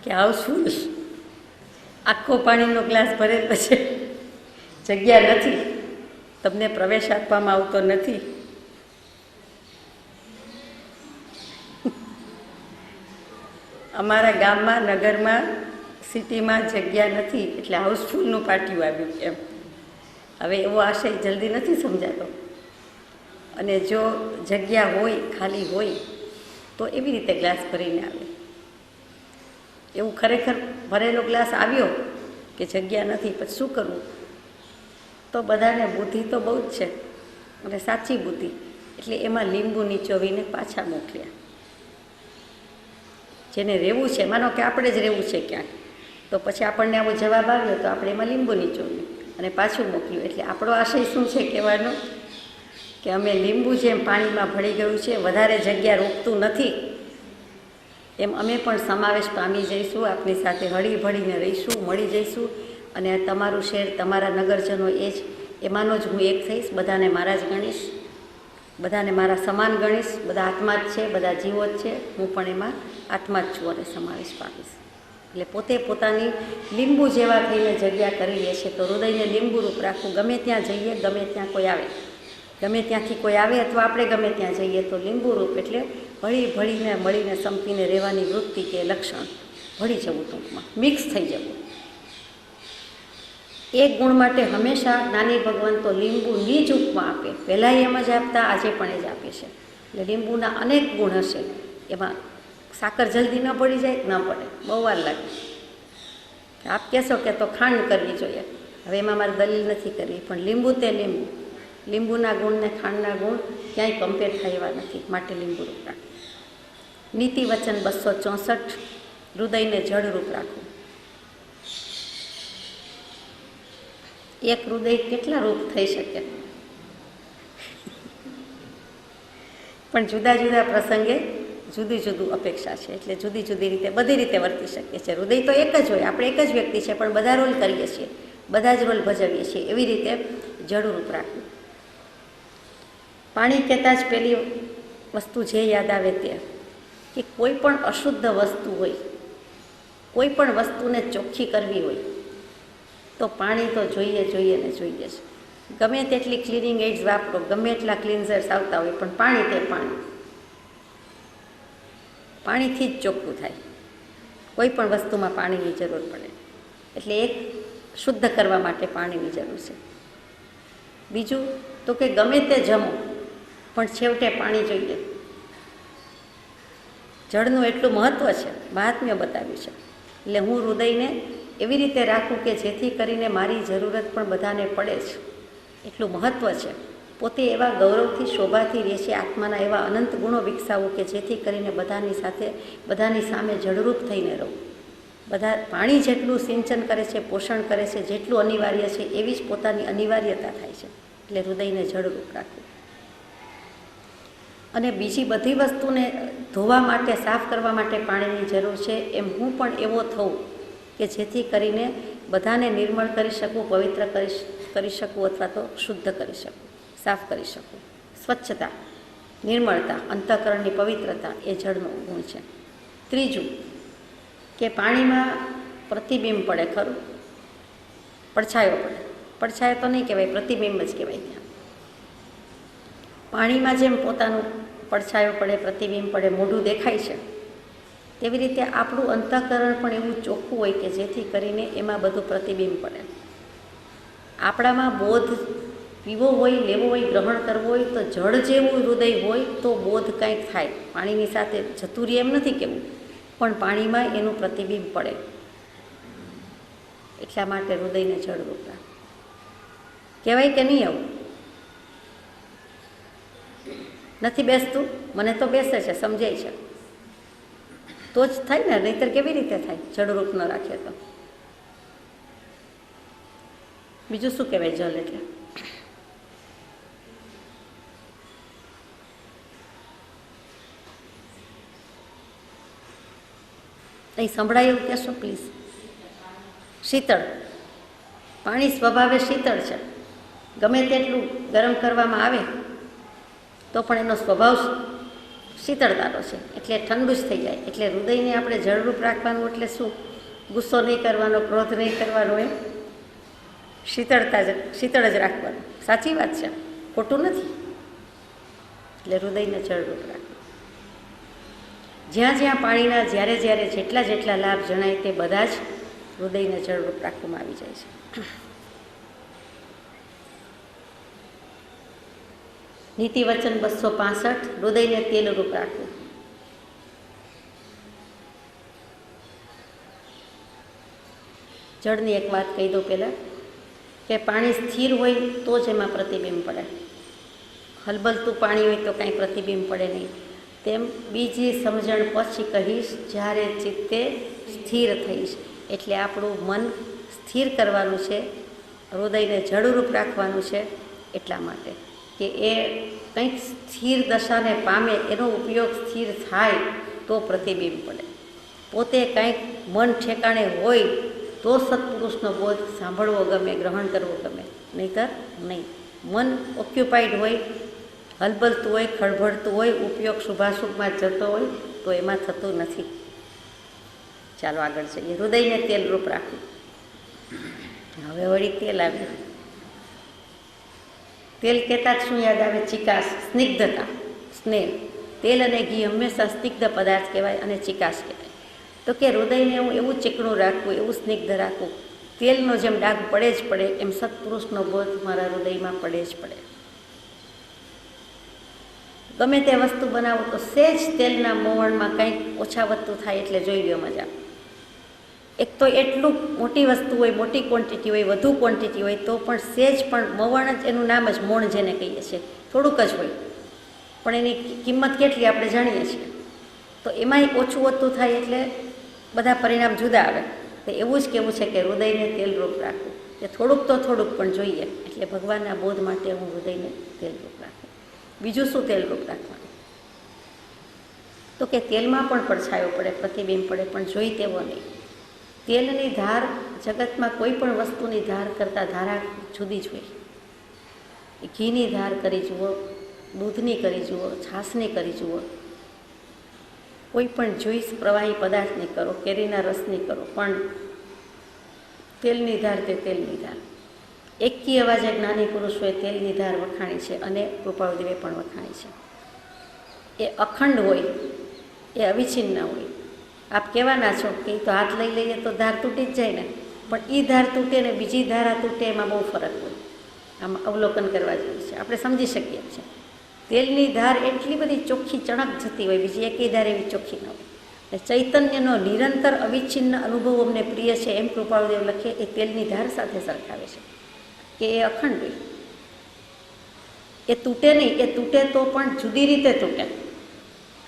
કે આવશું જ, આખો પાણીનો ગ્લાસ ભરેલ પછી જગ્યા નથી, તમને પ્રવેશ આપવામાં આવતો નથી. અમારા ગામમાં, નગરમાં, સિટીમાં જગ્યા નથી એટલે હાઉસફુલનું પાટિયું આવ્યું એમ. હવે એવો આશય જલ્દી નથી સમજાતો. અને જો જગ્યા હોય, ખાલી હોય, તો એવી રીતે ગ્લાસ ભરીને આવે. એવું ખરેખર ભરેલો ગ્લાસ આવ્યો કે જગ્યા નથી, પછી શું કરવું? તો બધાને બુદ્ધિ તો બહુ જ છે, અને સાચી બુદ્ધિ, એટલે એમાં લીંબુ નીચોવીને પાછા મોકલ્યા. જેને રહેવું છે, માનો કે આપણે જ રહેવું છે ક્યાંક, તો પછી આપણને આવો જવાબ આવ્યો તો આપણે એમાં લીંબુ નીચોવ્યું અને પાછું મોકલ્યું. એટલે આપણો આશય શું છે કહેવાનો? કે અમે લીંબુ જેમ પાણીમાં ભળી ગયું છે, વધારે જગ્યા રોકતું નથી, એમ અમે પણ સમાવેશ પામી જઈશું, આપની સાથે હળી ભળીને રહીશું, મળી જઈશું. અને તમારું શહેર, તમારા નગરજનો એ જ, એમાંનો જ હું એક થઈશ. બધાને મારા જ ગણીશ, બધાને મારા સમાન ગણીશ. બધા આત્મા જ છે, બધા જીવો જ છે, હું પણ એમાં આત્મા જ છું અને સમાવેશ પામીશ. એટલે પોતે પોતાની લીંબુ જેવા થઈને જગ્યા કરી લે છે. તો હૃદયને લીંબુરૂપ રાખવું. ગમે ત્યાં જઈએ, ગમે ત્યાં કોઈ આવે, ગમે ત્યાંથી કોઈ આવે અથવા આપણે ગમે ત્યાં જઈએ તો લીંબુરૂપ એટલે ભળી ભળીને મળીને સંપીને રહેવાની વૃત્તિ કે લક્ષણ. ભળી જવું, ટૂંકમાં મિક્સ થઈ જવું. એક ગુણ માટે હંમેશા જ્ઞાની ભગવાન તો લીંબુની જ ઉપમા આપે. પહેલાં એમ જ આપતા, આજે પણ એ જ આપે છે. એટલે લીંબુના અનેક ગુણ હશે. એમાં સાકર જલ્દી ન પડી જાય, ન પડે, બહુ વાર લાગે. આપ કહેશો કે તો ખાંડ કરવી જોઈએ, હવે એમાં મારે દલીલ નથી કરવી, પણ લીંબુ તે લીંબુ, લીંબુના ગુણ ને ખાંડના ગુણ ક્યાંય કમ્પેર થાય એવા નથી. માટે લીંબુરૂપ રાખવું. નીતિ વચન 264, હૃદયને જળરૂપ રાખવું. એક હૃદય કેટલા રૂપ થઈ શકે? પણ જુદા જુદા પ્રસંગે જુદી જુદું અપેક્ષા છે, એટલે જુદી જુદી રીતે, બધી રીતે વર્તી શકીએ છીએ. હૃદય તો એક જ હોય, આપણે એક જ વ્યક્તિ છે, પણ બધા રોલ કરીએ છીએ, બધા જ રોલ ભજવીએ છીએ. એવી રીતે જળરૂપ રાખવું. પાણી કહેતા જ પહેલી વસ્તુ જે યાદ આવે તે કે કોઈ પણ અશુદ્ધ વસ્તુ હોય, કોઈ પણ વસ્તુને ચોખ્ખી કરવી હોય તો પાણી તો જોઈએ ને જોઈએ જ. ગમે તેટલી ક્લિનિંગ એડ્સ વાપરો, ગમે એટલા ક્લિન્ઝર્સ આવતા હોય, પણ પાણી તે પાણી, પાણીથી જ ચોખ્ખું થાય. કોઈ પણ વસ્તુમાં પાણીની જરૂર પડે. એટલે એક, શુદ્ધ કરવા માટે પાણીની જરૂર છે. બીજું તો કે ગમે તે જમો, પણ છેવટે પાણી જોઈએ. જળનું એટલું મહત્ત્વ છે, મહાત્મ્ય બતાવ્યું છે. એટલે હું હૃદયને એવી રીતે રાખું કે જેથી કરીને મારી જરૂરત પણ બધાને પડે જ, એટલું મહત્ત્વ છે. પોતે એવા ગૌરવથી, શોભાથી રહે છે, આત્માના એવા અનંત ગુણો વિકસાવું કે જેથી કરીને બધાની સાથે, બધાની સામે જળરૂપ થઈને રહું. બધા પાણી જેટલું સિંચન કરે છે, પોષણ કરે છે, જેટલું અનિવાર્ય છે, એવી જ પોતાની અનિવાર્યતા થાય છે. એટલે હૃદયને જળરૂપ રાખવું. અને બીજી બધી વસ્તુને ધોવા માટે, સાફ કરવા માટે પાણીની જરૂર છે, એમ હું પણ એવો થઉં કે જેથી કરીને બધાને નિર્મળ કરી શકું, પવિત્ર કરી શકું, અથવા તો શુદ્ધ કરી શકું, સાફ કરી શકું. સ્વચ્છતા, નિર્મળતા, અંતઃકરણની પવિત્રતા એ જળનો ગુણ છે. ત્રીજું કે પાણીમાં પ્રતિબિંબ પડે, ખરું? પડછાયો પડે. પડછાયો તો નહીં કહેવાય, પ્રતિબિંબ જ કહેવાય. ત્યાં પાણીમાં જેમ પોતાનું પડછાયો પડે, પ્રતિબિંબ પડે, મોઢું દેખાય છે, તેવી રીતે આપણું અંતઃકરણ પણ એવું ચોખ્ખું હોય કે જેથી કરીને એમાં બધું પ્રતિબિંબ પડે. આપણામાં બોધ પીવો હોય, લેવો હોય, ગ્રહણ કરવો હોય તો જળ જેવું હૃદય હોય તો બોધ કંઈક થાય. પાણીની સાથે જતું રહે એમ નથી કહેવું, પણ પાણીમાં એનું પ્રતિબિંબ પડે. એટલા માટે હૃદયને જળરૂપ રાખે. કહેવાય કે નહીં? આવું નથી બેસતું? મને તો બેસે છે, સમજાય છે, તો જ થાય ને, નહીંતર કેવી રીતે થાય જળરૂપ ન રાખીએ તો? બીજું શું કહેવાય જલ એટલે? અહીં સંભળાય એવું કહેશો પ્લીઝ? શીતળ. પાણી સ્વભાવે શીતળ છે. ગમે તેટલું ગરમ કરવામાં આવે તો પણ એનો સ્વભાવ શીતળતાનો છે, એટલે ઠંડુ જ થઈ જાય. એટલે હૃદયને આપણે જળરૂપ રાખવાનું એટલે શું? ગુસ્સો નહીં કરવાનો, ક્રોધ નહીં કરવાનો, એમ શીતળ જ રાખવાનું. સાચી વાત છે, ખોટું નથી. એટલે હૃદયને જળરૂપ રાખવું. જ્યાં જ્યાં પાણીના જ્યારે જ્યારે જેટલા જેટલા લાભ જણાય તે બધા જ હૃદયને જળરૂપ રાખવામાં આવી જાય છે. નીતિ વચન 265 હૃદયને તેલરૂપ રાખવું. જળની એક વાત કહી દઉં પહેલાં, કે પાણી સ્થિર હોય તો જ એમાં પ્રતિબિંબ પડે. હલબલતું પાણી હોય તો કાંઈ પ્રતિબિંબ પડે નહીં. તેમ બીજી સમજણ પછી કહીશ, જ્યારે ચિત્તે સ્થિર થઈશ. એટલે આપણું મન સ્થિર કરવાનું છે, હૃદયને જળરૂપ રાખવાનું છે. એટલા માટે કે એ કંઈક સ્થિર દશાને પામે, એનો ઉપયોગ સ્થિર થાય તો પ્રતિબિંબ પડે. પોતે કંઈક મન ઠેકાણે હોય તો સત્પુરુષનો બોધ સાંભળવો ગમે, ગ્રહણ કરવો ગમે, નહીંતર નહીં. મન ઓક્યુપાઈડ હોય, હલબલતું હોય, ખળભળતું હોય, ઉપયોગ શુભાશુભમાં જતો હોય તો એમાં થતું નથી. ચાલો આગળ જઈએ. હૃદયને તેલરૂપ રાખવું. હવે વળી તેલ આવ્યું. તેલ કહેતા જ શું યાદ આવે? ચિકાસ, સ્નિગ્ધતા, સ્નેહ. તેલ અને ઘી હંમેશા સ્નિગ્ધ પદાર્થ કહેવાય અને ચિકાસ કહેવાય. તો કે હૃદયને હું એવું ચીકણું રાખવું, એવું સ્નિગ્ધ રાખવું. તેલનો જેમ ડાઘ પડે જ પડે, એમ સત્પુરુષનો બોધ મારા હૃદયમાં પડે જ પડે. ગમે તે વસ્તુ બનાવો તો સહેજ તેલના મોવણમાં કંઈક ઓછા વધતું થાય એટલે જોઈ લ્યો મજા. એક તો એટલું મોટી વસ્તુ હોય, મોટી ક્વોન્ટિટી હોય, વધુ ક્વોન્ટિટી હોય તો પણ સહેજ પણ મોવણ જ, એનું નામ જ મોણ જેને કહીએ છીએ, થોડુંક જ હોય, પણ એની કિંમત કેટલી આપણે જાણીએ છીએ. તો એમાંય ઓછું વધતું થાય એટલે બધા પરિણામ જુદા આવે. તો એવું જ કહેવું છે કે હૃદયને તેલરૂપ રાખવું, કે થોડુંક તો થોડુંક પણ જોઈએ. એટલે ભગવાનના બોધ માટે હું હૃદયને તેલરૂપ રાખું. બીજું શું તેલરૂપ રાખવાનું? તો કે તેલમાં પણ પડછાયો પડે, પ્રતિબિંબ પડે, પણ જોઈ તેવો નહીં. તેલની ધાર જગતમાં કોઈ પણ વસ્તુની ધાર કરતાં ધારા જુદી જ હોય. ઘીની ધાર કરી જુઓ, દૂધની કરી જુઓ, છાશની કરી જુઓ, કોઈ પણ જ્યુસ પ્રવાહી પદાર્થની કરો, કેરીના રસની કરો, પણ તેલની ધાર તે તેલની ધાર. એકી અવાજે જ્ઞાની પુરુષોએ તેલની ધાર વખાણી છે અને કૃપાળુદેવે પણ વખાણી છે. એ અખંડ હોય, એ અવિચ્છિન્ન હોય. આપ કહેવાના છો કે એ તો હાથ લઈ લઈએ તો ધાર તૂટી જ જાય ને, પણ એ ધાર તૂટે ને બીજી ધારા તૂટે એમાં બહુ ફરક હોય. આમાં અવલોકન કરવા જેવું છે, આપણે સમજી શકીએ છીએ. તેલની ધાર એટલી બધી ચોખ્ખી ચણક જતી હોય, બીજી એકેય ધાર એવી ચોખ્ખી ન હોય. અને ચૈતન્યનો નિરંતર અવિચ્છિન્ન અનુભવ અમને પ્રિય છે, એમ કૃપાળુદેવ લખે એ તેલની ધાર સાથે સરખાવે છે કે એ અખંડ હોય, એ તૂટે નહીં. એ તૂટે તો પણ જુદી રીતે તૂટે.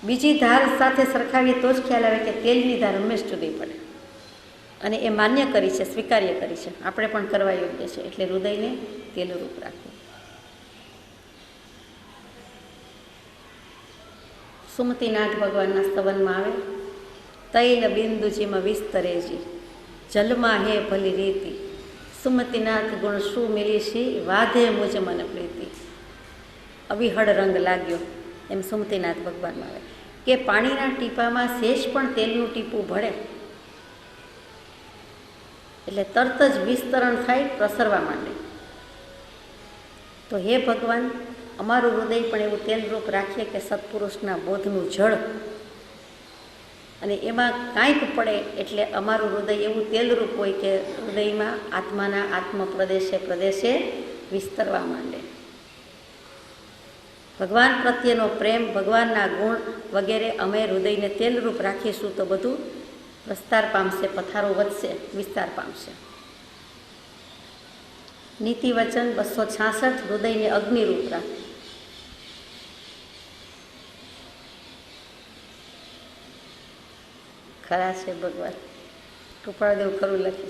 બીજી ધાર સાથે સરખાવીએ તો જ ખ્યાલ આવે કે તેલની ધાર હંમેશ જુદી પડે. અને એ માન્ય કરી છે, સ્વીકાર્ય કરી છે, આપણે પણ કરવા યોગ્ય છે. એટલે હૃદયને તેલરૂપ રાખવું. સુમતિનાથ ભગવાનના સ્તવનમાં આવે, તૈલ બિંદુજીમાં વિસ્તરેજી, જલમાં હે ભલી રીતિ, સુમતિનાથ ગુણ શું મિલીશી, વાધે મુજ મન પ્રીતિ. અવિહળ રંગ લાગ્યો, એમ સુમતિનાથ ભગવાનમાં આવે કે પાણીના ટીપામાં સહેજ પણ તેલનું ટીપું ભળે એટલે તરત જ વિસ્તરણ થાય, પ્રસરવા માંડે. તો હે ભગવાન, અમારું હૃદય પણ એવું તેલરૂપ રાખીએ કે સત્પુરુષના બોધનું જળ, અને એમાં કાંઈક પડે એટલે અમારું હૃદય એવું તેલરૂપ હોય કે હૃદયમાં આત્માના આત્મ પ્રદેશે પ્રદેશે વિસ્તરવા માંડે. ભગવાન પ્રત્યેનો પ્રેમ, ભગવાનના ગુણ વગેરે અમે હૃદયને તેલરૂપ રાખીશું તો બધું પ્રસ્તાર પામશે, પથારો વધશે, વિસ્તાર પામશે. નીતિ વચન 266 હૃદયને અગ્નિરૂપ રાખ. ખરા છે ભગવાન, કૃપાળદેવ ખરું લખે,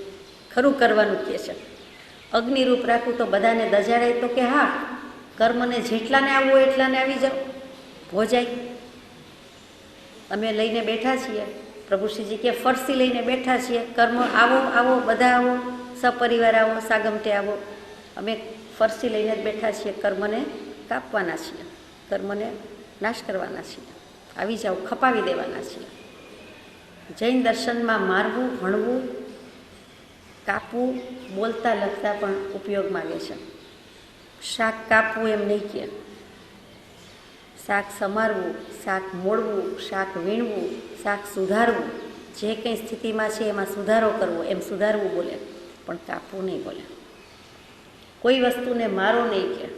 ખરું કરવાનું કહે છે. અગ્નિરૂપ રાખવું તો બધાને દજાડાય તો કે હા, કર્મને જેટલાને આવવું હોય એટલાને આવી જાઓ, ભોજાય. અમે લઈને બેઠા છીએ, પ્રભુશ્રીજી કે ફરસી લઈને બેઠા છીએ, કર્મ આવો આવો, બધા આવો, સપરિવાર આવો, સાગમટે આવો. અમે ફરસી લઈને જ બેઠા છીએ, કર્મને કાપવાના છીએ, કર્મને નાશ કરવાના છીએ. આવી જાઓ, ખપાવી દેવાના છીએ. જૈન દર્શનમાં મારવું, ભણવું કાપવું બોલતા લખતા પણ ઉપયોગમાં લે છે. શાક કાપવું એમ નહીં કહે, શાક સમારવું, શાક મોડવું, શાક વીણવું, શાક સુધારવું, જે કંઈ સ્થિતિમાં છે એમાં સુધારો કરવો એમ સુધારવું બોલે, પણ કાપવું નહીં બોલે. કોઈ વસ્તુને મારો નહીં કહે.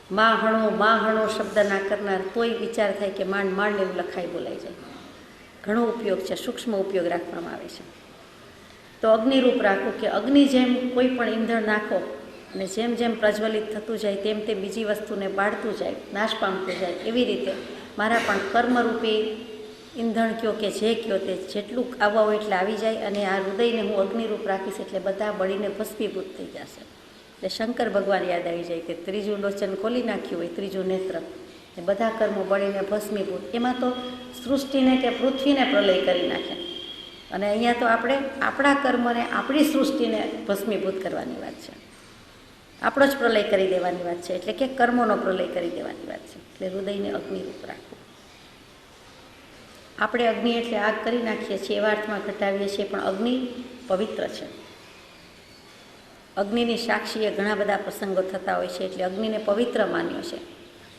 માં હણો શબ્દ ના કરનાર તોય વિચાર થાય કે માંડ માંડ એવું લખાઈ બોલાઈ જાય. ઘણો ઉપયોગ છે, સૂક્ષ્મ ઉપયોગ રાખવામાં આવે છે. તો અગ્નિરૂપ રાખો કે અગ્નિ જેમ કોઈ પણ ઈંધણ નાખો અને જેમ જેમ પ્રજ્વલિત થતું જાય તેમ તે બીજી વસ્તુને બાળતું જાય, નાશ પામતું જાય, એવી રીતે મારા પણ કર્મરૂપી ઈંધણ કયો કે જે કયો તે જેટલું આવવા હોય એટલે આવી જાય, અને આ હૃદયને હું અગ્નિરૂપ રાખીશ એટલે બધા બળીને ભસ્મીભૂત થઈ જશે. એટલે શંકર ભગવાન યાદ આવી જાય કે ત્રીજું લોચન ખોલી નાખ્યું હોય, ત્રીજું નેત્ર, એ બધા કર્મો બળીને ભસ્મીભૂત. એમાં તો સૃષ્ટિને કે પૃથ્વીને પ્રલય કરી નાખે, અને અહીંયા તો આપણે આપણા કર્મને આપણી સૃષ્ટિને ભસ્મીભૂત કરવાની વાત છે, આપણો જ પ્રલય કરી દેવાની વાત છે, એટલે કે કર્મોનો પ્રલય કરી દેવાની વાત છે. એટલે હૃદયને અગ્નિરૂપ રાખવું. આપણે અગ્નિ એટલે આગ કરી નાખીએ છીએ એવા અર્થમાં ઘટાવીએ છીએ, પણ અગ્નિ પવિત્ર છે. અગ્નિની સાક્ષીએ ઘણા બધા પ્રસંગો થતા હોય છે, એટલે અગ્નિને પવિત્ર માન્યો છે.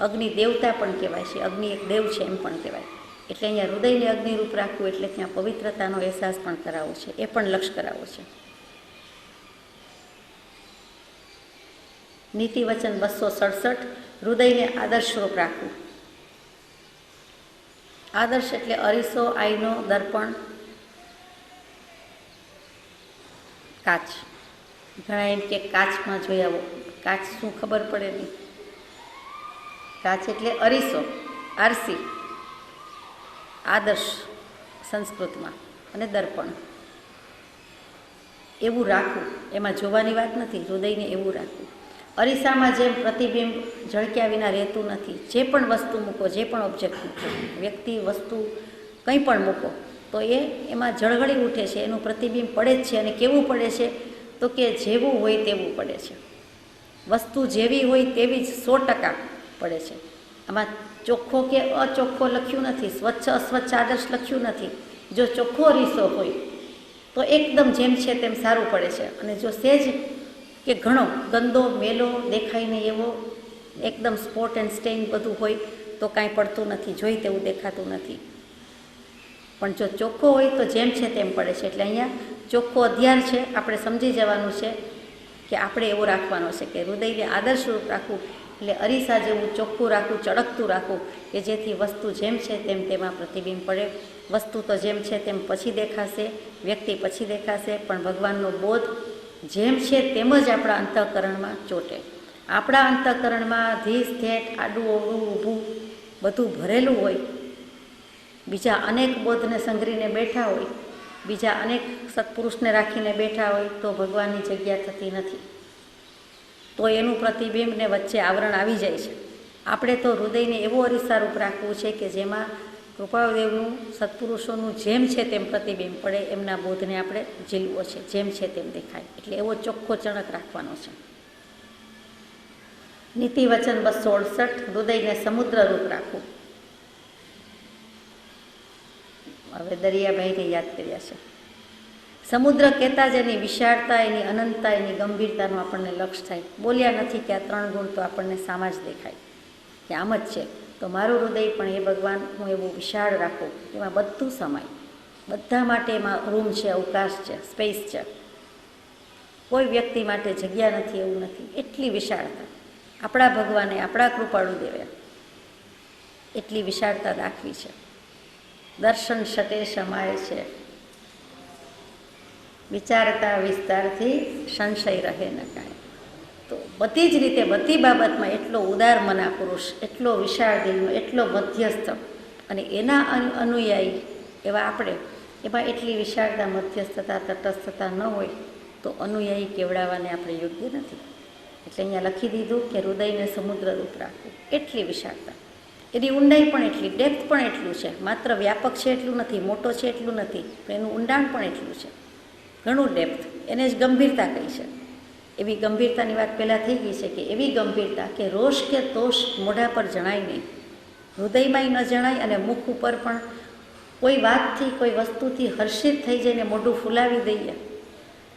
અગ્નિ દેવતા પણ કહેવાય છે, અગ્નિ એક દેવ છે એમ પણ કહેવાય. એટલે અહીંયા હૃદયને અગ્નિરૂપ રાખવું એટલે ત્યાં પવિત્રતાનો અહેસાસ પણ કરાવવો છે, એ પણ લક્ષ કરાવવો છે. નીતિ વચન 267 હૃદયને આદર્શરૂપ રાખવું. આદર્શ એટલે અરીસો, આઈનો, દર્પણ, કાચ. ઘણા એમ કે કાચમાં જોઈ આવો, કાચ શું ખબર પડે નહીં. કાચ એટલે અરીસો, આરસી, આદર્શ સંસ્કૃતમાં, અને દર્પણ. એવું રાખવું, એમાં જોવાની વાત નથી, હૃદયને એવું રાખવું. અરીસામાં જેમ પ્રતિબિંબ ઝળક્યા વિના રહેતું નથી. જે પણ વસ્તુ મૂકો, જે પણ ઓબ્જેક્ટ મૂકો, વ્યક્તિ, વસ્તુ, કંઈ પણ મૂકો તો એમાં ઝળહળી ઉઠે છે, એનું પ્રતિબિંબ પડે જ છે. અને કેવું પડે છે તો કે જેવું હોય તેવું પડે છે. વસ્તુ જેવી હોય તેવી જ 100% પડે છે. આમાં ચોખ્ખો કે અચોખ્ખો લખ્યું નથી, સ્વચ્છ અસ્વચ્છ આદર્શ લખ્યું નથી. જો ચોખ્ખો અરીસો હોય તો એકદમ જેમ છે તેમ સારું પડે છે, અને જો સહેજ કે ઘણો ગંદો મેલો દેખાય નહીં એવો એકદમ સ્પોટ એન્ડ સ્ટેઇન બધું હોય તો કાંઈ પડતું નથી, જોઈ તેવું દેખાતું નથી. પણ જો ચોખ્ખો હોય તો જેમ છે તેમ પડે છે. એટલે અહીંયા ચોખ્ખો અધ્યાર છે, આપણે સમજી જવાનું છે કે આપણે એવો રાખવાનો છે કે હૃદયને આદર્શરૂપ રાખવું એટલે અરીસા જેવું ચોખ્ખું રાખવું, ચળકતું રાખવું, કે જેથી વસ્તુ જેમ છે તેમ તેમાં પ્રતિબિંબ પડે. વસ્તુ તો જેમ છે તેમ પછી દેખાશે, વ્યક્તિ પછી દેખાશે, પણ ભગવાનનો બોધ જેમ છે તેમ જ આપણા અંતઃકરણમાં ચોટે. આપણા અંતઃકરણમાં ધીસ થેટ, આડું અવળું ઊભું બધું ભરેલું હોય, બીજા અનેક બોધને સંઘરીને બેઠા હોય, બીજા અનેક સત્પુરુષને રાખીને બેઠા હોય તો ભગવાનની જગ્યા થતી નથી. તો એનું પ્રતિબિંબને વચ્ચે આવરણ આવી જાય છે. આપણે તો હૃદયને એવું અરીસારૂપ રાખવું છે કે જેમાં કૃપાદેવનું, સત્પુરુષોનું જેમ છે તેમ પ્રતિબિંબ પડે, એમના બોધને આપણે ઝીલવો છે, જેમ છે તેમ દેખાય. એટલે એવો ચોખ્ખો ચણક રાખવાનો છે. નીતિ વચન 268 હૃદયને સમુદ્રરૂપ રાખવું. હવે દરિયાભાઈને યાદ કર્યા છે. સમુદ્ર કહેતા જ એની વિશાળતા, એની અનંતતા, એની ગંભીરતાનું આપણને લક્ષ થાય. બોલ્યા નથી કે આ 3 ગુણ તો આપણને સામા જ દેખાય કે આમ જ છે. તો મારું હૃદય પણ એ ભગવાન હું એવું વિશાળ રાખું, એમાં બધું સમાય, બધા માટે એમાં રૂમ છે, અવકાશ છે, સ્પેસ છે. કોઈ વ્યક્તિ માટે જગ્યા નથી એવું નથી, એટલી વિશાળતા આપણા ભગવાને, આપણા કૃપાળુ દેવે એટલી વિશાળતા દાખવી છે. દર્શન શટે સમાય છે, વિચારતા વિસ્તારથી સંશય રહે ન કાંઈ. તો બધી જ રીતે, બધી બાબતમાં એટલો ઉદાર મના પુરુષ, એટલો વિશાળ દિલનો, એટલો મધ્યસ્થ, અને એના અનુયાયી એવા આપણે, એમાં એટલી વિશાળતા, મધ્યસ્થતા, તટસ્થતા ન હોય તો અનુયાયી કેવડાવવાને આપણે યોગ્ય નથી. એટલે અહીંયા લખી દીધું કે હૃદયને સમુદ્રરૂપ રાખવું. એટલી વિશાળતા, એની ઊંડાઈ પણ એટલી, ડેપ્થ પણ એટલું છે. માત્ર વ્યાપક છે એટલું નથી, મોટો છે એટલું નથી, પણ એનું ઊંડાણ પણ એટલું છે, ઘણું ડેપ્થ. એને જ ગંભીરતા કહી છે. એવી ગંભીરતાની વાત પહેલાં થઈ ગઈ છે કે એવી ગંભીરતા કે રોષ કે તોષ મોઢા પર જણાય નહીં, હૃદયમાંય ન જણાય, અને મુખ ઉપર પણ કોઈ વાતથી, કોઈ વસ્તુથી હર્ષિત થઈ જઈને મોઢું ફૂલાવી દઈએ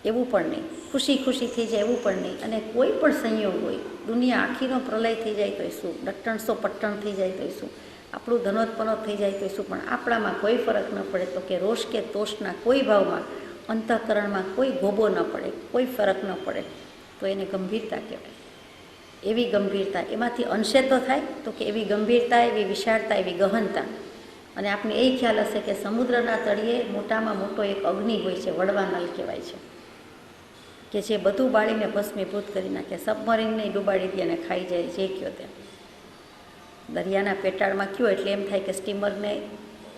એવું પણ નહીં, ખુશી ખુશી થઈ જાય એવું પણ નહીં, અને કોઈ પણ સંયોગ હોય, દુનિયા આખીનો પ્રલય થઈ જાય તોય શું, ડટ્ટણસો પટ્ટણ થઈ જાય તોય શું, આપણું ધનોત્પન્ન થઈ જાય તોય શું, પણ આપણામાં કોઈ ફરક ન પડે. તો કે રોષ કે તોષના કોઈ ભાવમાં અંતઃકરણમાં કોઈ ગોબો ન પડે, કોઈ ફરક ન પડે, તો એને ગંભીરતા કહેવાય. એવી ગંભીરતા એમાંથી અંશે તો થાય, તો કે એવી ગંભીરતા, એવી વિશાળતા, એવી ગહનતા. અને આપને એ ખ્યાલ હશે કે સમુદ્રના તળિયે મોટામાં મોટો એક અગ્નિ હોય છે, વડવાનલ કહેવાય છે, કે જે બધું બાળીને ભસ્મીભૂત કરી નાખે, સબમરીનને ડૂબાડી દે અને ખાઈ જાય, જે કયો તે. દરિયાના પેટાળમાં કયો એટલે એમ થાય કે સ્ટીમરને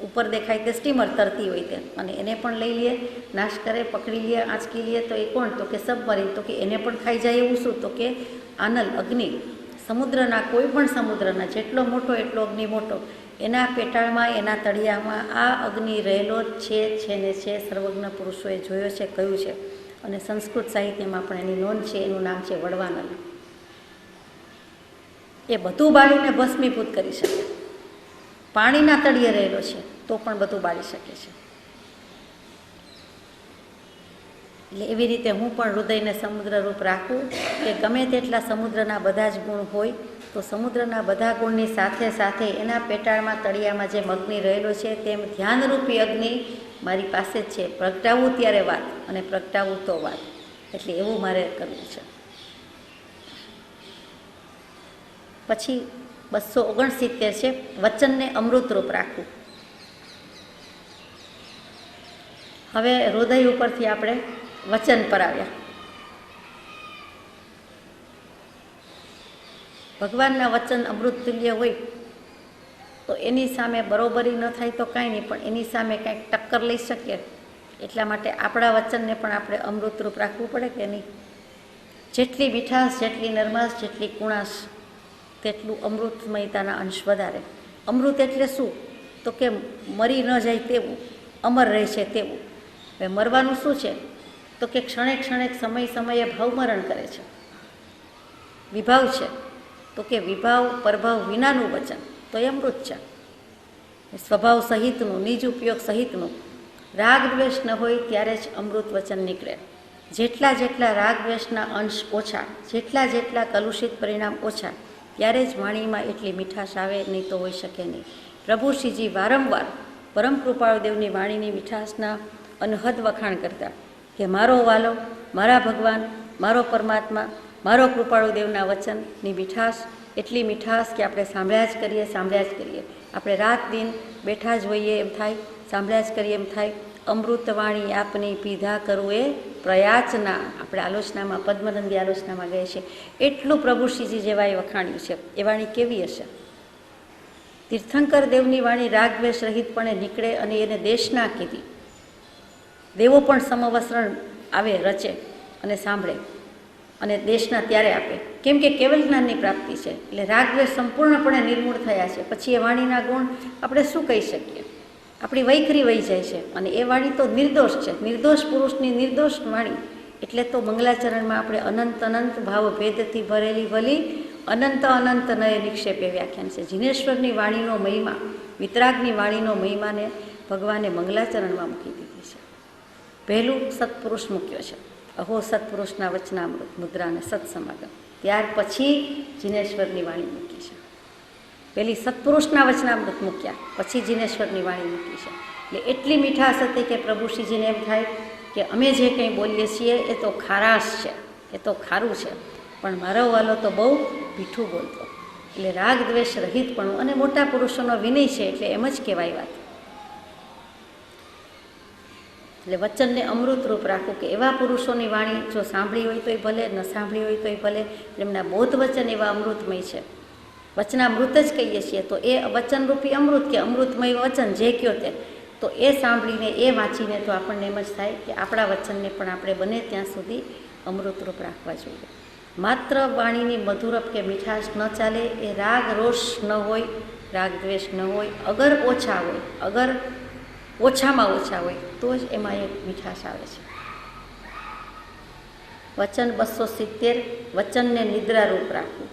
ઉપર દેખાય તે સ્ટીમર તરતી હોય તે, અને એને પણ લઈ લે, નાશ કરે, પકડી લે, આંચકી લે, તો એ કોણ? તો કે સબમરીન. તો કે એને પણ ખાઈ જાય એવું શું? તો કે આનલ, અગ્નિ. સમુદ્રના કોઈ પણ સમુદ્રના જેટલો મોટો એટલો અગ્નિ મોટો, એના પેટાળમાં, એના તળિયામાં આ અગ્નિ રહેલો જ છે ને છે. સર્વજ્ઞ પુરુષોએ જોયો છે, કહ્યું છે, અને સંસ્કૃત સાહિત્યમાં પણ એની નોંધ છે. એનું નામ છે વડવાનલ. એ બધું બાળીને ભસ્મીભૂત કરી શકે. પાણીના તળિયે રહેલો છે તો પણ બધું બાળી શકે છે. એટલે એવી રીતે હું પણ હૃદયને સમુદ્રરૂપ રાખું કે ગમે તેટલા સમુદ્રના બધા જ ગુણ હોય, તો સમુદ્રના બધા ગુણની સાથે સાથે એના પેટાળમાં, તળિયામાં જે અગ્નિ રહેલો છે, તેમ ધ્યાનરૂપી અગ્નિ મારી પાસે જ છે. પ્રગટાવવું ત્યારે વાત, અને પ્રગટાવવું તો વાત. એટલે એવું મારે કરવું છે. પછી 269 છે, વચનને અમૃતરૂપ રાખવું. હવે હૃદય ઉપરથી આપણે વચન પર આવ્યા. ભગવાનના વચન અમૃત તુલ્ય હોય તો એની સામે બરોબરી ન થાય તો કાંઈ નહીં, પણ એની સામે કાંઈક ટક્કર લઈ શકીએ. એટલા માટે આપણા વચનને પણ આપણે અમૃતરૂપ રાખવું પડે કે નહીં. જેટલી મીઠાશ, જેટલી નરમાશ, જેટલી કુણાશ, તેટલું અમૃતમયતાના અંશ વધારે. અમૃત એટલે શું? તો કે મરી ન જાય તેવું, અમર રહે છે તેવું. હવે મરવાનું શું છે? તો કે ક્ષણે ક્ષણે, સમય સમયે ભાવમરણ કરે છે. વિભાવ છે, તો કે વિભાવ પરભાવ વિનાનું વચન તો એ અમૃત છે. સ્વભાવ સહિતનું, નિજ ઉપયોગ સહિતનું. રાગ દ્વેષ ન હોય ત્યારે જ અમૃત વચન નીકળે. જેટલા જેટલા રાગ દ્વેષના અંશ ઓછા, જેટલા જેટલા કલુષિત પરિણામ ઓછા, ત્યારે જ વાણીમાં એટલી મીઠાશ આવે, નહીં તો હોઈ શકે નહીં. પ્રભુ શ્રીજી વારંવાર પરમ કૃપાળુદેવની વાણીની મીઠાશના અનહદ વખાણ કરતા કે મારો વાલો, મારા ભગવાન, મારો પરમાત્મા, મારો કૃપાળુદેવના વચનની મીઠાશ, એટલી મીઠાશ કે આપણે સાંભળ્યા જ કરીએ, સાંભળ્યા જ કરીએ. આપણે રાત દિન બેઠા જ હોઈએ એમ થાય, સાંભળ્યા જ કરીએ એમ થાય. અમૃતવાણી આપની પીધા કરવું એ પ્રયાચના. આપણે આલોચનામાં, પદ્મનંદી આલોચનામાં ગઈએ છીએ. એટલું પ્રભુ શ્રીજી જેવાએ વખાણ્યું છે. એ વાણી કેવી હશે? તીર્થંકર દેવની વાણી રાગ દ્વેષ રહિતપણે નીકળે, અને એને દેશના કીધી. દેવો પણ સમવસ્ત્રણ આવે, રચે અને સાંભળે, અને દેશના ત્યારે આપે. કેમ કે કેવલ જ્ઞાનની પ્રાપ્તિ છે, એટલે રાગ દ્વેષ સંપૂર્ણપણે નિર્મૂળ થયા છે. પછી એ વાણીના ગુણ આપણે શું કહી શકીએ? આપણી વૈખરી વહી જાય છે. અને એ વાણી તો નિર્દોષ છે, નિર્દોષ પુરુષની નિર્દોષ વાણી. એટલે તો મંગલાચરણમાં આપણે અનંત અનંત ભાવ ભેદથી ભરેલી ભલી અનંત અનંત નય નિક્ષેપે વ્યાખ્યાન છે. જીનેશ્વરની વાણીનો મહિમા, વિતરાગની વાણીનો મહિમાને ભગવાને મંગલાચરણમાં મૂકી દીધી છે. પહેલું સત્પુરુષ મૂક્યો છે, અહો સત્પુરુષના વચનામૃત મુદ્રા અને સત્સમાગમ. ત્યાર પછી જીનેશ્વરની વાણી મૂકી છે. પહેલી સત્પુરુષના વચનામૃત મૂક્યા, પછી જીનેશ્વરની વાણી મૂકી છે. એટલે એટલી મીઠાશ હતી કે પ્રભુ શ્રીજીને એમ થાય કે અમે જે કંઈ બોલીએ છીએ એ તો ખારાશ છે, એ તો ખારું છે, પણ મારો વાલો તો બહુ મીઠું બોલતો. એટલે રાગ દ્વેષ રહિતપણું, અને મોટા પુરુષોનો વિનય છે, એટલે એમ જ કહેવાય વાત. એટલે વચનને અમૃતરૂપ રાખવું કે એવા પુરુષોની વાણી જો સાંભળી હોય તોય ભલે, ન સાંભળી હોય તોય ભલે, એમના બોધ વચન એવા અમૃતમય છે. વચનામૃત જ કહીએ છીએ, તો એ વચનરૂપી અમૃત કે અમૃતમય વચન જે કયો તે, તો એ સાંભળીને, એ વાંચીને તો આપણને એમ જ થાય કે આપણા વચનને પણ આપણે બને ત્યાં સુધી અમૃતરૂપ રાખવા જોઈએ. માત્ર વાણીની મધુરપ કે મીઠાશ ન ચાલે. એ રાગ રોષ ન હોય, રાગ દ્વેષ ન હોય, અગર ઓછા હોય, અગર ઓછામાં ઓછા હોય, તો જ એમાં એક મીઠાશ આવે છે. વચન 270, વચનને નિદ્રારૂપ રાખવું.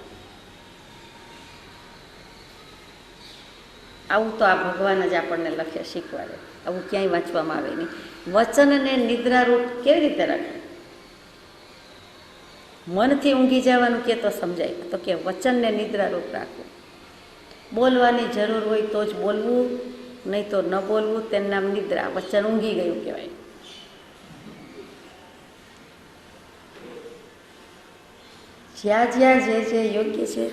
આવું તો આ ભગવાન જ આપણને લખે, શીખવાડે. આવું ક્યાંય વાંચવામાં આવે નહીં. વચનને નિદ્રારૂપ કેવી રીતે રાખે? મનથી ઊંઘી જવાનું કે તો સમજાય, તો કે વચનને નિદ્રારૂપ રાખવું. બોલવાની જરૂર હોય તો જ બોલવું, નહીં તો ન બોલવું, તેનું નામ નિદ્રા. વચન ઊંઘી ગયું કહેવાય. જ્યાં જ્યાં જે યોગ્ય છે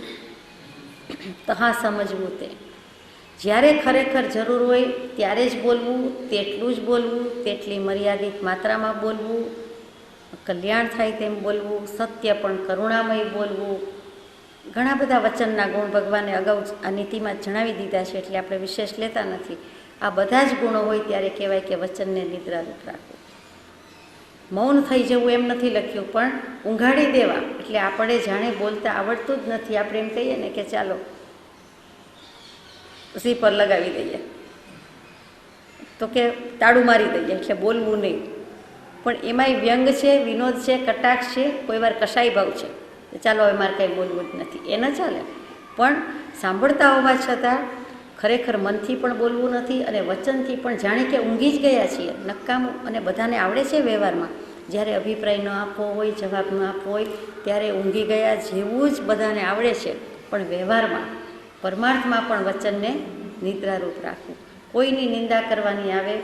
તહા સમજવું તે. જ્યારે ખરેખર જરૂર હોય ત્યારે જ બોલવું, તેટલું જ બોલવું, તેટલી મર્યાદિત માત્રામાં બોલવું, કલ્યાણ થાય તેમ બોલવું, સત્ય પણ કરુણામય બોલવું. ઘણા બધા વચનના ગુણ ભગવાને અગાઉ આ નીતિમાં જણાવી દીધા છે, એટલે આપણે વિશેષ લેતા નથી. આ બધા જ ગુણો હોય ત્યારે કહેવાય કે વચનને નિદ્રારૂપ રાખવું. મૌન થઈ જવું એમ નથી લખ્યું, પણ ઊંઘાડી દેવા. એટલે આપણે જાણે બોલતા આવડતું જ નથી, આપણે એમ કહીએ ને કે ચાલો ઝીપર લગાવી દઈએ, તો કે તાળું મારી દઈએ, એટલે બોલવું નહીં. પણ એમાંય વ્યંગ છે, વિનોદ છે, કટાક્ષ છે, કોઈ વાર કસાઈ ભાવ છે, ચાલો હવે મારે કંઈ બોલવું જ નથી, એ ન ચાલે. પણ સાંભળતા હોવા છતાં ખરેખર મનથી પણ બોલવું નથી, અને વચનથી પણ જાણે કે ઊંઘી જ ગયા છીએ, નકામું. અને બધાને આવડે છે વ્યવહારમાં, જ્યારે અભિપ્રાય ન આપવો હોય, જવાબ ન આપવો હોય, ત્યારે ઊંઘી ગયા જેવું જ બધાને આવડે છે. પણ વ્યવહારમાં, પરમાર્થમાં પણ વચનને નિદ્રારૂપ રાખવું. કોઈની નિંદા કરવાની આવે,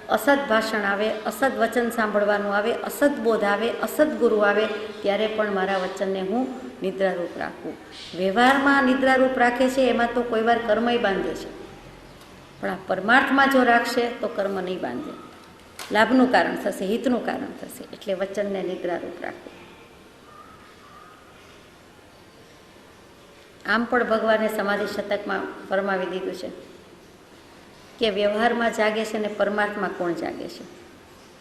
અસદ ભાષણ આવે, અસદ વચન સાંભળવાનું આવે, અસદ બોધ આવે, અસદ ગુરુ આવે, ત્યારે પણ મારા વચનને હું નિદ્રારૂપ રાખવું. વ્યવહારમાં નિદ્રારૂપ રાખે છે એમાં તો કોઈ વાર કર્મય બાંધે છે, પણ આ પરમાર્થમાં જો રાખશે તો કર્મ નહીં બાંધે. લાભનું કારણ થશે, હિતનું કારણ થશે. એટલે વચનને નિદ્રારૂપ રાખવું. આમ પણ ભગવાને સમાધિ શતકમાં ફરમાવી દીધું છે કે વ્યવહારમાં જાગે છે ને પરમાર્થમાં કોણ જાગે છે.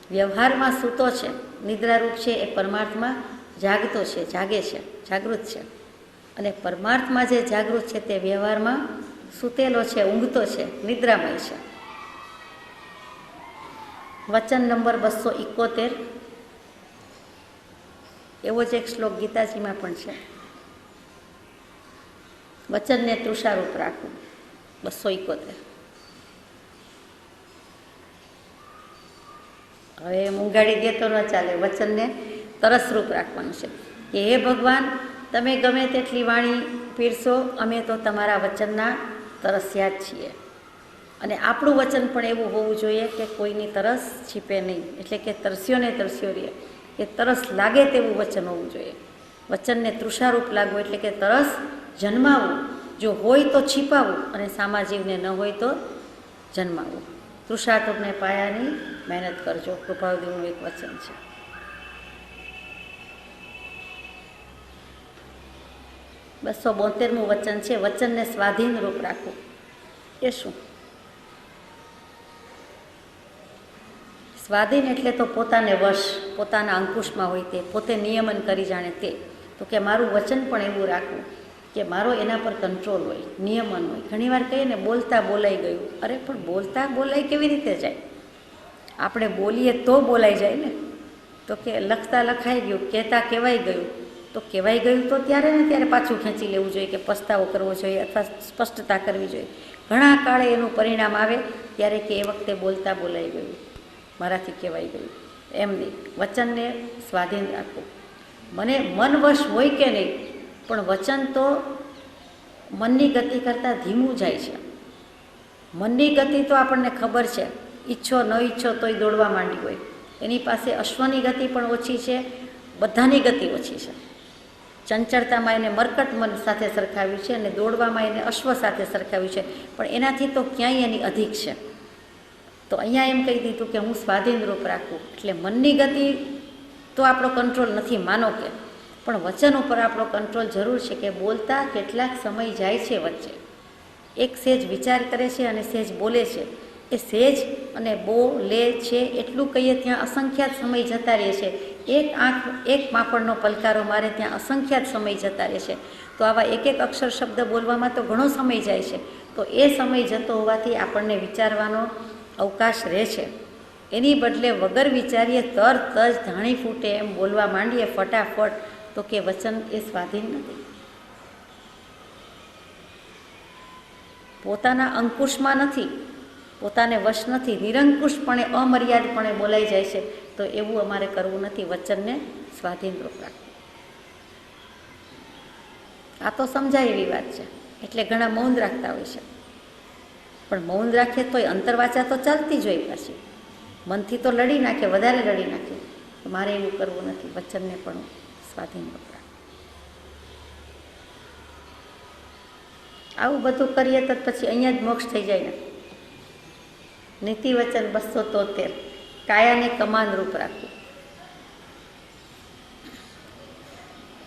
વ્યવહારમાં સૂતો છે, નિદ્રારૂપ છે, એ પરમાર્થમાં જાગતો છે, જાગે છે, જાગૃત છે. અને પરમાર્થમાં જે જાગૃત છે તે વ્યવહારમાં સૂતેલો છે, ઊંઘતો છે, નિદ્રામય છે. વચન નંબર 271, એવો જ એક શ્લોક ગીતાજીમાં પણ છે. વચનને તૃષારૂપ રાખવું. 271. હવે ઊંઘાડી દે તો ન ચાલે, વચનને તરસરૂપ રાખવાનું છે કે હે ભગવાન, તમે ગમે તેટલી વાણી પીરસો, અમે તો તમારા વચનના તરસ્યા જ છીએ. અને આપણું વચન પણ એવું હોવું જોઈએ કે કોઈની તરસ છીપે નહીં, એટલે કે તરસ્યો ને તરસ્યો રહે, એ તરસ લાગે તેવું વચન હોવું જોઈએ. વચનને તૃષારૂપ લાગવું એટલે કે તરસ જન્માવવું. જો હોય તો છીપાવવું, અને સામાજીવને ન હોય તો જન્માવવું. તૃષાતુરને પાયાની મહેનત કરજો, કૃપાળુદેવનું એક વચન છે. બસો 72મું વચન છે, વચનને સ્વાધીન રૂપ રાખવું. એ શું? સ્વાધીન એટલે તો પોતાને વશ, પોતાના અંકુશમાં હોય તે, પોતે નિયમન કરી જાણે તે. તો કે મારું વચન પણ એવું રાખવું કે મારો એના પર કંટ્રોલ હોય, નિયમન હોય. ઘણીવાર કહીએ ને બોલતા બોલાઈ ગયું. અરે પણ બોલતા બોલાઈ કેવી રીતે જાય? આપણે બોલીએ તો બોલાઈ જાય ને. તો કે લખતા લખાઈ ગયું, કહેતા કહેવાઈ ગયું. તો કહેવાઈ ગયું તો ત્યારે ને ત્યારે પાછું ખેંચી લેવું જોઈએ, કે પસ્તાવો કરવો જોઈએ અથવા સ્પષ્ટતા કરવી જોઈએ. ઘણા કાળે એનું પરિણામ આવે ત્યારે કે એ વખતે બોલતા બોલાઈ ગયું, મારાથી કહેવાઈ ગયું. એમ નહીં, વચનને સ્વાધીન રાખવું. મને મનવશ હોય કે નહીં, પણ વચન તો મનની ગતિ કરતાં ધીમું જાય છે. મનની ગતિ તો આપણને ખબર છે, ઈચ્છો ન ઈચ્છો તોય દોડવા માંડી હોય. એની પાસે અશ્વની ગતિ પણ ઓછી છે, બધાની ગતિ ઓછી છે. ચંચળતામાં એને મરકટ મન સાથે સરખાવ્યું છે, અને દોડવામાં એને અશ્વ સાથે સરખાવ્યું છે, પણ એનાથી તો ક્યાંય એની અધિક છે. તો અહીંયા એમ કહી દીધું કે હું સ્વાધીન રૂપ રાખું. એટલે મનની ગતિ તો આપણો કંટ્રોલ નથી, માનો કે, પણ વચન ઉપર આપણો કંટ્રોલ જરૂર છે. કે બોલતા કેટલાક સમય જાય છે વચ્ચે, એક સેજ વિચાર કરે છે અને સેજ બોલે છે. એ સેજ અને બોલે છે એટલું કહીએ ત્યાં અસંખ્યાત સમય જતા રહે છે. એક આંખ એક પાપડનો પલકારો મારે ત્યાં અસંખ્યાત સમય જતા રહે છે. તો આવા એક એક અક્ષર શબ્દ બોલવામાં તો ઘણો સમય જાય છે. તો એ સમય જતો હોવાથી આપણને વિચારવાનો અવકાશ રહે છે. એની બદલે વગર વિચારીએ તરત જ ધાણી ફૂટે એમ બોલવા માંડીએ ફટાફટ, તો કે વચન એ સ્વાધીન નથી, પોતાના અંકુશમાં નથી, પોતાને વશ નથી, નિરંકુશપણે અમર્યાદપણે બોલાઈ જાય છે. તો એવું અમારે કરવું નથી, વચનને સ્વાધીન રૂપ રાખવું. આ તો સમજાય એવી વાત છે, એટલે ઘણા મૌન રાખતા હોય છે. પણ મૌન રાખે તોય અંતરવાચા તો ચાલતી જ હોય પાછી. મનથી તો લડી નાખે, વધારે લડી નાખે. મારે એવું કરવું નથી, વચનને પણ સ્વાધીન વપરા. આવું બધું કરીએ તો પછી અહીંયા જ મોક્ષ થઈ જાય ને. નીતિ વચન 273, કાયાને કમાનરૂપ રાખવું.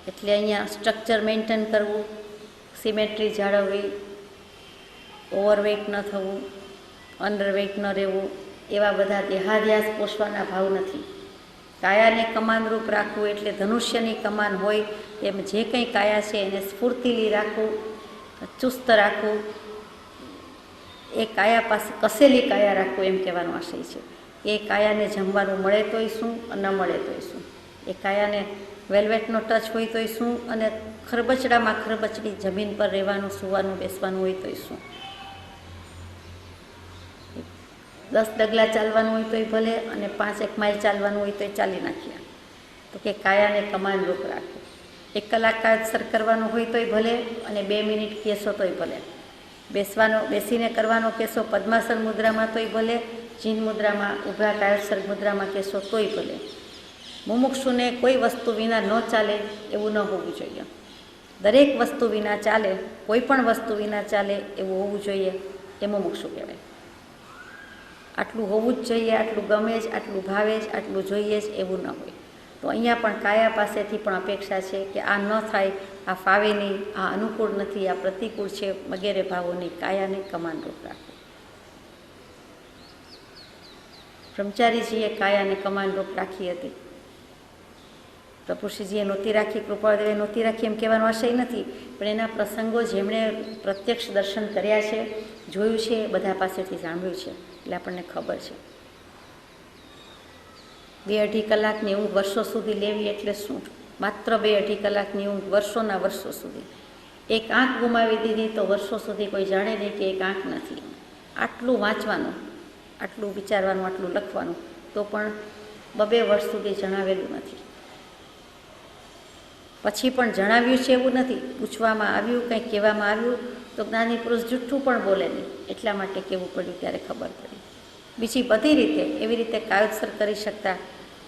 એટલે અહીંયા સ્ટ્રક્ચર મેન્ટેન કરવું, સિમેટ્રી જાળવવી, ઓવરવેઇટ ન થવું, અંડરવેઇટ ન રહેવું, એવા બધા દેહાધ્યાસ પોષવાના ભાવ નથી. કાયાને કમાનરૂપ રાખવું એટલે ધનુષ્યની કમાન હોય એમ જે કંઈ કાયા છે એને સ્ફૂર્તિલી રાખવું, ચુસ્ત રાખવું. એ કાયા પાસે કસેલી કાયા રાખવું એમ કહેવાનો આશય છે. એ કાયાને જમવાનું મળે તોય શું, ન મળે તોય શું. એ કાયાને વેલ્વેટનો ટચ હોય તોય શું, અને ખરબચડામાં ખરબચડી જમીન પર રહેવાનું, સૂવાનું, બેસવાનું હોય તોય શું. 10 ડગલા ચાલવાનું હોય તોય ભલે, અને 5 માઇલ ચાલવાનું હોય તોય ચાલી નાખીએ. તો કે કાયાને કમાનરૂપ રાખવું. 1 કલાક કાયદેસર કરવાનું હોય તોય ભલે, અને 2 મિનિટ કેસો તોય ભલે. બેસીને કરવાનો કેસો પદ્માસન મુદ્રામાં તોય ભલે, જીન મુદ્રામાં, ઊભા કાયદેસર મુદ્રામાં કેસો તોય ભલે. મુમુક્ષુને કોઈ વસ્તુ વિના ન ચાલે એવું ન હોવું જોઈએ. દરેક વસ્તુ વિના ચાલે, કોઈ પણ વસ્તુ વિના ચાલે એવું હોવું જોઈએ. એ મુમુક્ષુ કહેવાય. આટલું હોવું જ જોઈએ, આટલું ગમે જ, આટલું ભાવે જ, આટલું જોઈએ જ એવું ન હોય. તો અહીંયા પણ કાયા પાસેથી પણ અપેક્ષા છે કે આ ન થાય, આ ફાવે નહીં, આ અનુકૂળ નથી, આ પ્રતિકૂળ છે, વગેરે ભાવોની કાયાને કમાનરૂપ રાખવું. બ્રહ્મચારીજીએ કાયાને કમાનરૂપ રાખી હતી. પ્રભુશ્રીજીએ નહોતી રાખી, કૃપાળદેવે નહોતી રાખી એમ કહેવાનો આશય નથી, પણ એના પ્રસંગો જેમણે પ્રત્યક્ષ દર્શન કર્યા છે, જોયું છે, એ બધા પાસેથી સાંભળ્યું છે, એટલે આપણને ખબર છે. 2-2.5 કલાકની ઊંઘ વર્ષો સુધી લેવી એટલે શું? માત્ર 2-2.5 કલાકની ઊંઘ વર્ષોના વર્ષો સુધી. એક આંખ ગુમાવી દીધી તો વર્ષો સુધી કોઈ જાણે નહીં કે એક આંખ નથી. આટલું વાંચવાનું, આટલું વિચારવાનું, આટલું લખવાનું, તો પણ 2 વર્ષ સુધી જણાવેલું નથી. પછી પણ જણાવ્યું છે એવું નથી. પૂછવામાં આવ્યું, કંઈક કહેવામાં આવ્યું તો જ્ઞાની પુરુષ જૂઠું પણ બોલે નહીં. એટલા માટે કહેવું પડ્યું, ત્યારે ખબર પડી. બીજી બધી રીતે એવી રીતે કાયોત્સર કરી શકતા,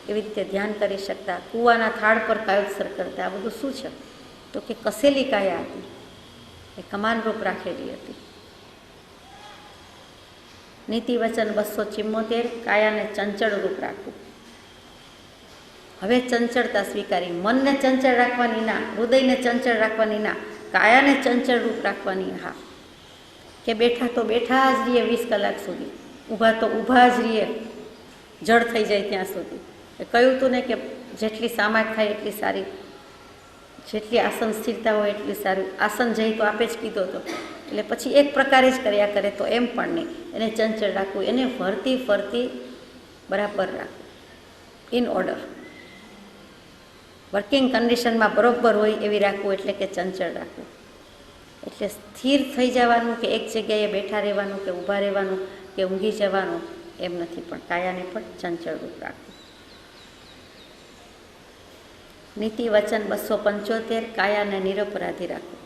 એવી રીતે ધ્યાન કરી શકતા, કૂવાના થાળ પર કાયોત્સર કરતા. આ બધું શું છે? તો કે કસેલી કાયા હતી, એ કમાનરૂપ રાખેલી હતી. નીતિ વચન 274, કાયાને ચંચળ રૂપ રાખવું. હવે ચંચળતા સ્વીકારી. મનને ચંચળ રાખવાની ના, હૃદયને ચંચળ રાખવાની ના, કાયાને ચંચળ રૂપ રાખવાની હા. કે બેઠા તો બેઠા જ રહીએ 20 કલાક સુધી, ઊભા તો ઊભા જ રહીએ જડ થઈ જાય ત્યાં સુધી. કહ્યું હતું ને કે જેટલી સામાક થાય એટલી સારી, જેટલી આસન સ્થિરતા હોય એટલી સારું. આસન જઈ તો આપે જ કીધો હતો, એટલે પછી એક પ્રકારે જ કર્યા કરે તો એમ પણ નહીં. એને ચંચળ રાખવું, એને ફરતી ફરતી બરાબર રાખવું, ઇન ઓર્ડર, વર્કિંગ કન્ડિશનમાં બરોબર હોય એવી રાખવું, એટલે કે ચંચળ રાખવું. એટલે સ્થિર થઈ જવાનું કે એક જગ્યાએ બેઠા રહેવાનું કે ઊભા રહેવાનું કે ઊંઘી જવાનું એમ નથી, પણ કાયાને પણ ચંચળ રૂપ રાખવું. નીતિ વચન 275, કાયાને નિરપરાધી રાખવું.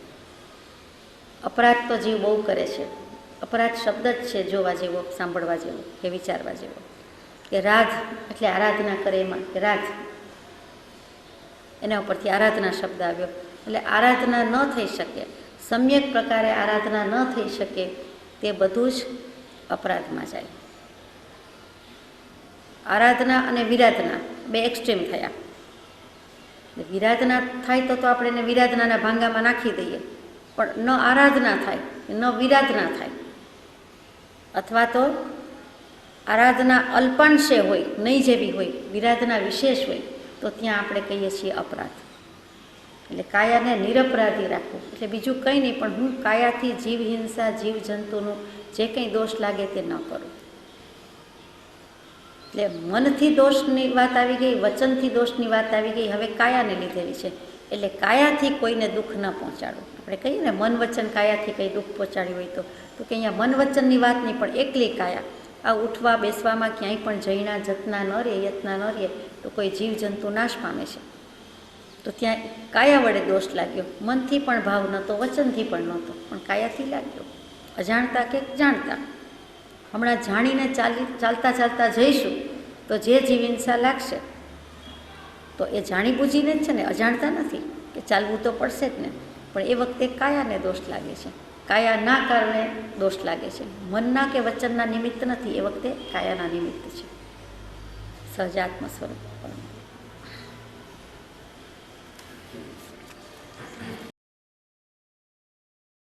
અપરાધ તો જીવ બહુ કરે છે. અપરાધ શબ્દ જ છે જોવા જેવો, સાંભળવા જેવો કે વિચારવા જેવો. કે રાધ એટલે આરાધના કરે એમાં, કે રાધ, એના ઉપરથી આરાધના શબ્દ આવ્યો. એટલે આરાધના ન થઈ શકે, સમ્યક પ્રકારે આરાધના ન થઈ શકે, તે બધું જ અપરાધમાં જાય. આરાધના અને વિરાધના 2 એક્સ્ટ્રીમ થયા. વિરાધના થાય તો આપણે એને વિરાધનાના ભાંગામાં નાખી દઈએ, પણ ન આરાધના થાય, ન વિરાધના થાય. અથવા તો આરાધના અલ્પાંશે હોય, નહીં જેવી હોય, વિરાધના વિશેષ હોય, તો ત્યાં આપણે કહીએ છીએ અપરાધ. એટલે કાયાને નિરપરાધી રાખવું એટલે બીજું કંઈ નહીં, પણ હું કાયાથી જીવ હિંસા, જીવ જંતુનું જે કંઈ દોષ લાગે તે ન કરું. એટલે મનથી દોષની વાત આવી ગઈ, વચનથી દોષની વાત આવી ગઈ, હવે કાયાને લીધેલી છે. એટલે કાયાથી કોઈને દુઃખ ન પહોંચાડવું. આપણે કહીએ ને મન વચન કાયાથી કંઈ દુઃખ પહોંચાડ્યું હોય તો કે અહીંયા મન વચનની વાત નહીં, પણ એકલી કાયા. આ ઉઠવા બેસવામાં ક્યાંય પણ જૈના જતના ન રહે, યત્ના ન રહે, તો કોઈ જીવજંતુ નાશ પામે છે. તો ત્યાં કાયા વડે દોષ લાગ્યો. મનથી પણ ભાવ નહોતો, વચનથી પણ નહોતો, પણ કાયાથી લાગ્યો. અજાણતા કે જાણતા. હમણાં જાણીને ચાલતા ચાલતા જઈશું તો જે જીવહિંસા લાગશે તો એ જાણી બૂજીને જ છે ને, અજાણતા નથી કે ચાલવું તો પડશે જ ને. પણ એ વખતે કાયાને દોષ લાગે છે, કાયાના કારણે દોષ લાગે છે. મનના કે વચનના નિમિત્ત નથી, એ વખતે કાયાના નિમિત્ત છે. સહજાત્મ સ્વરૂપ.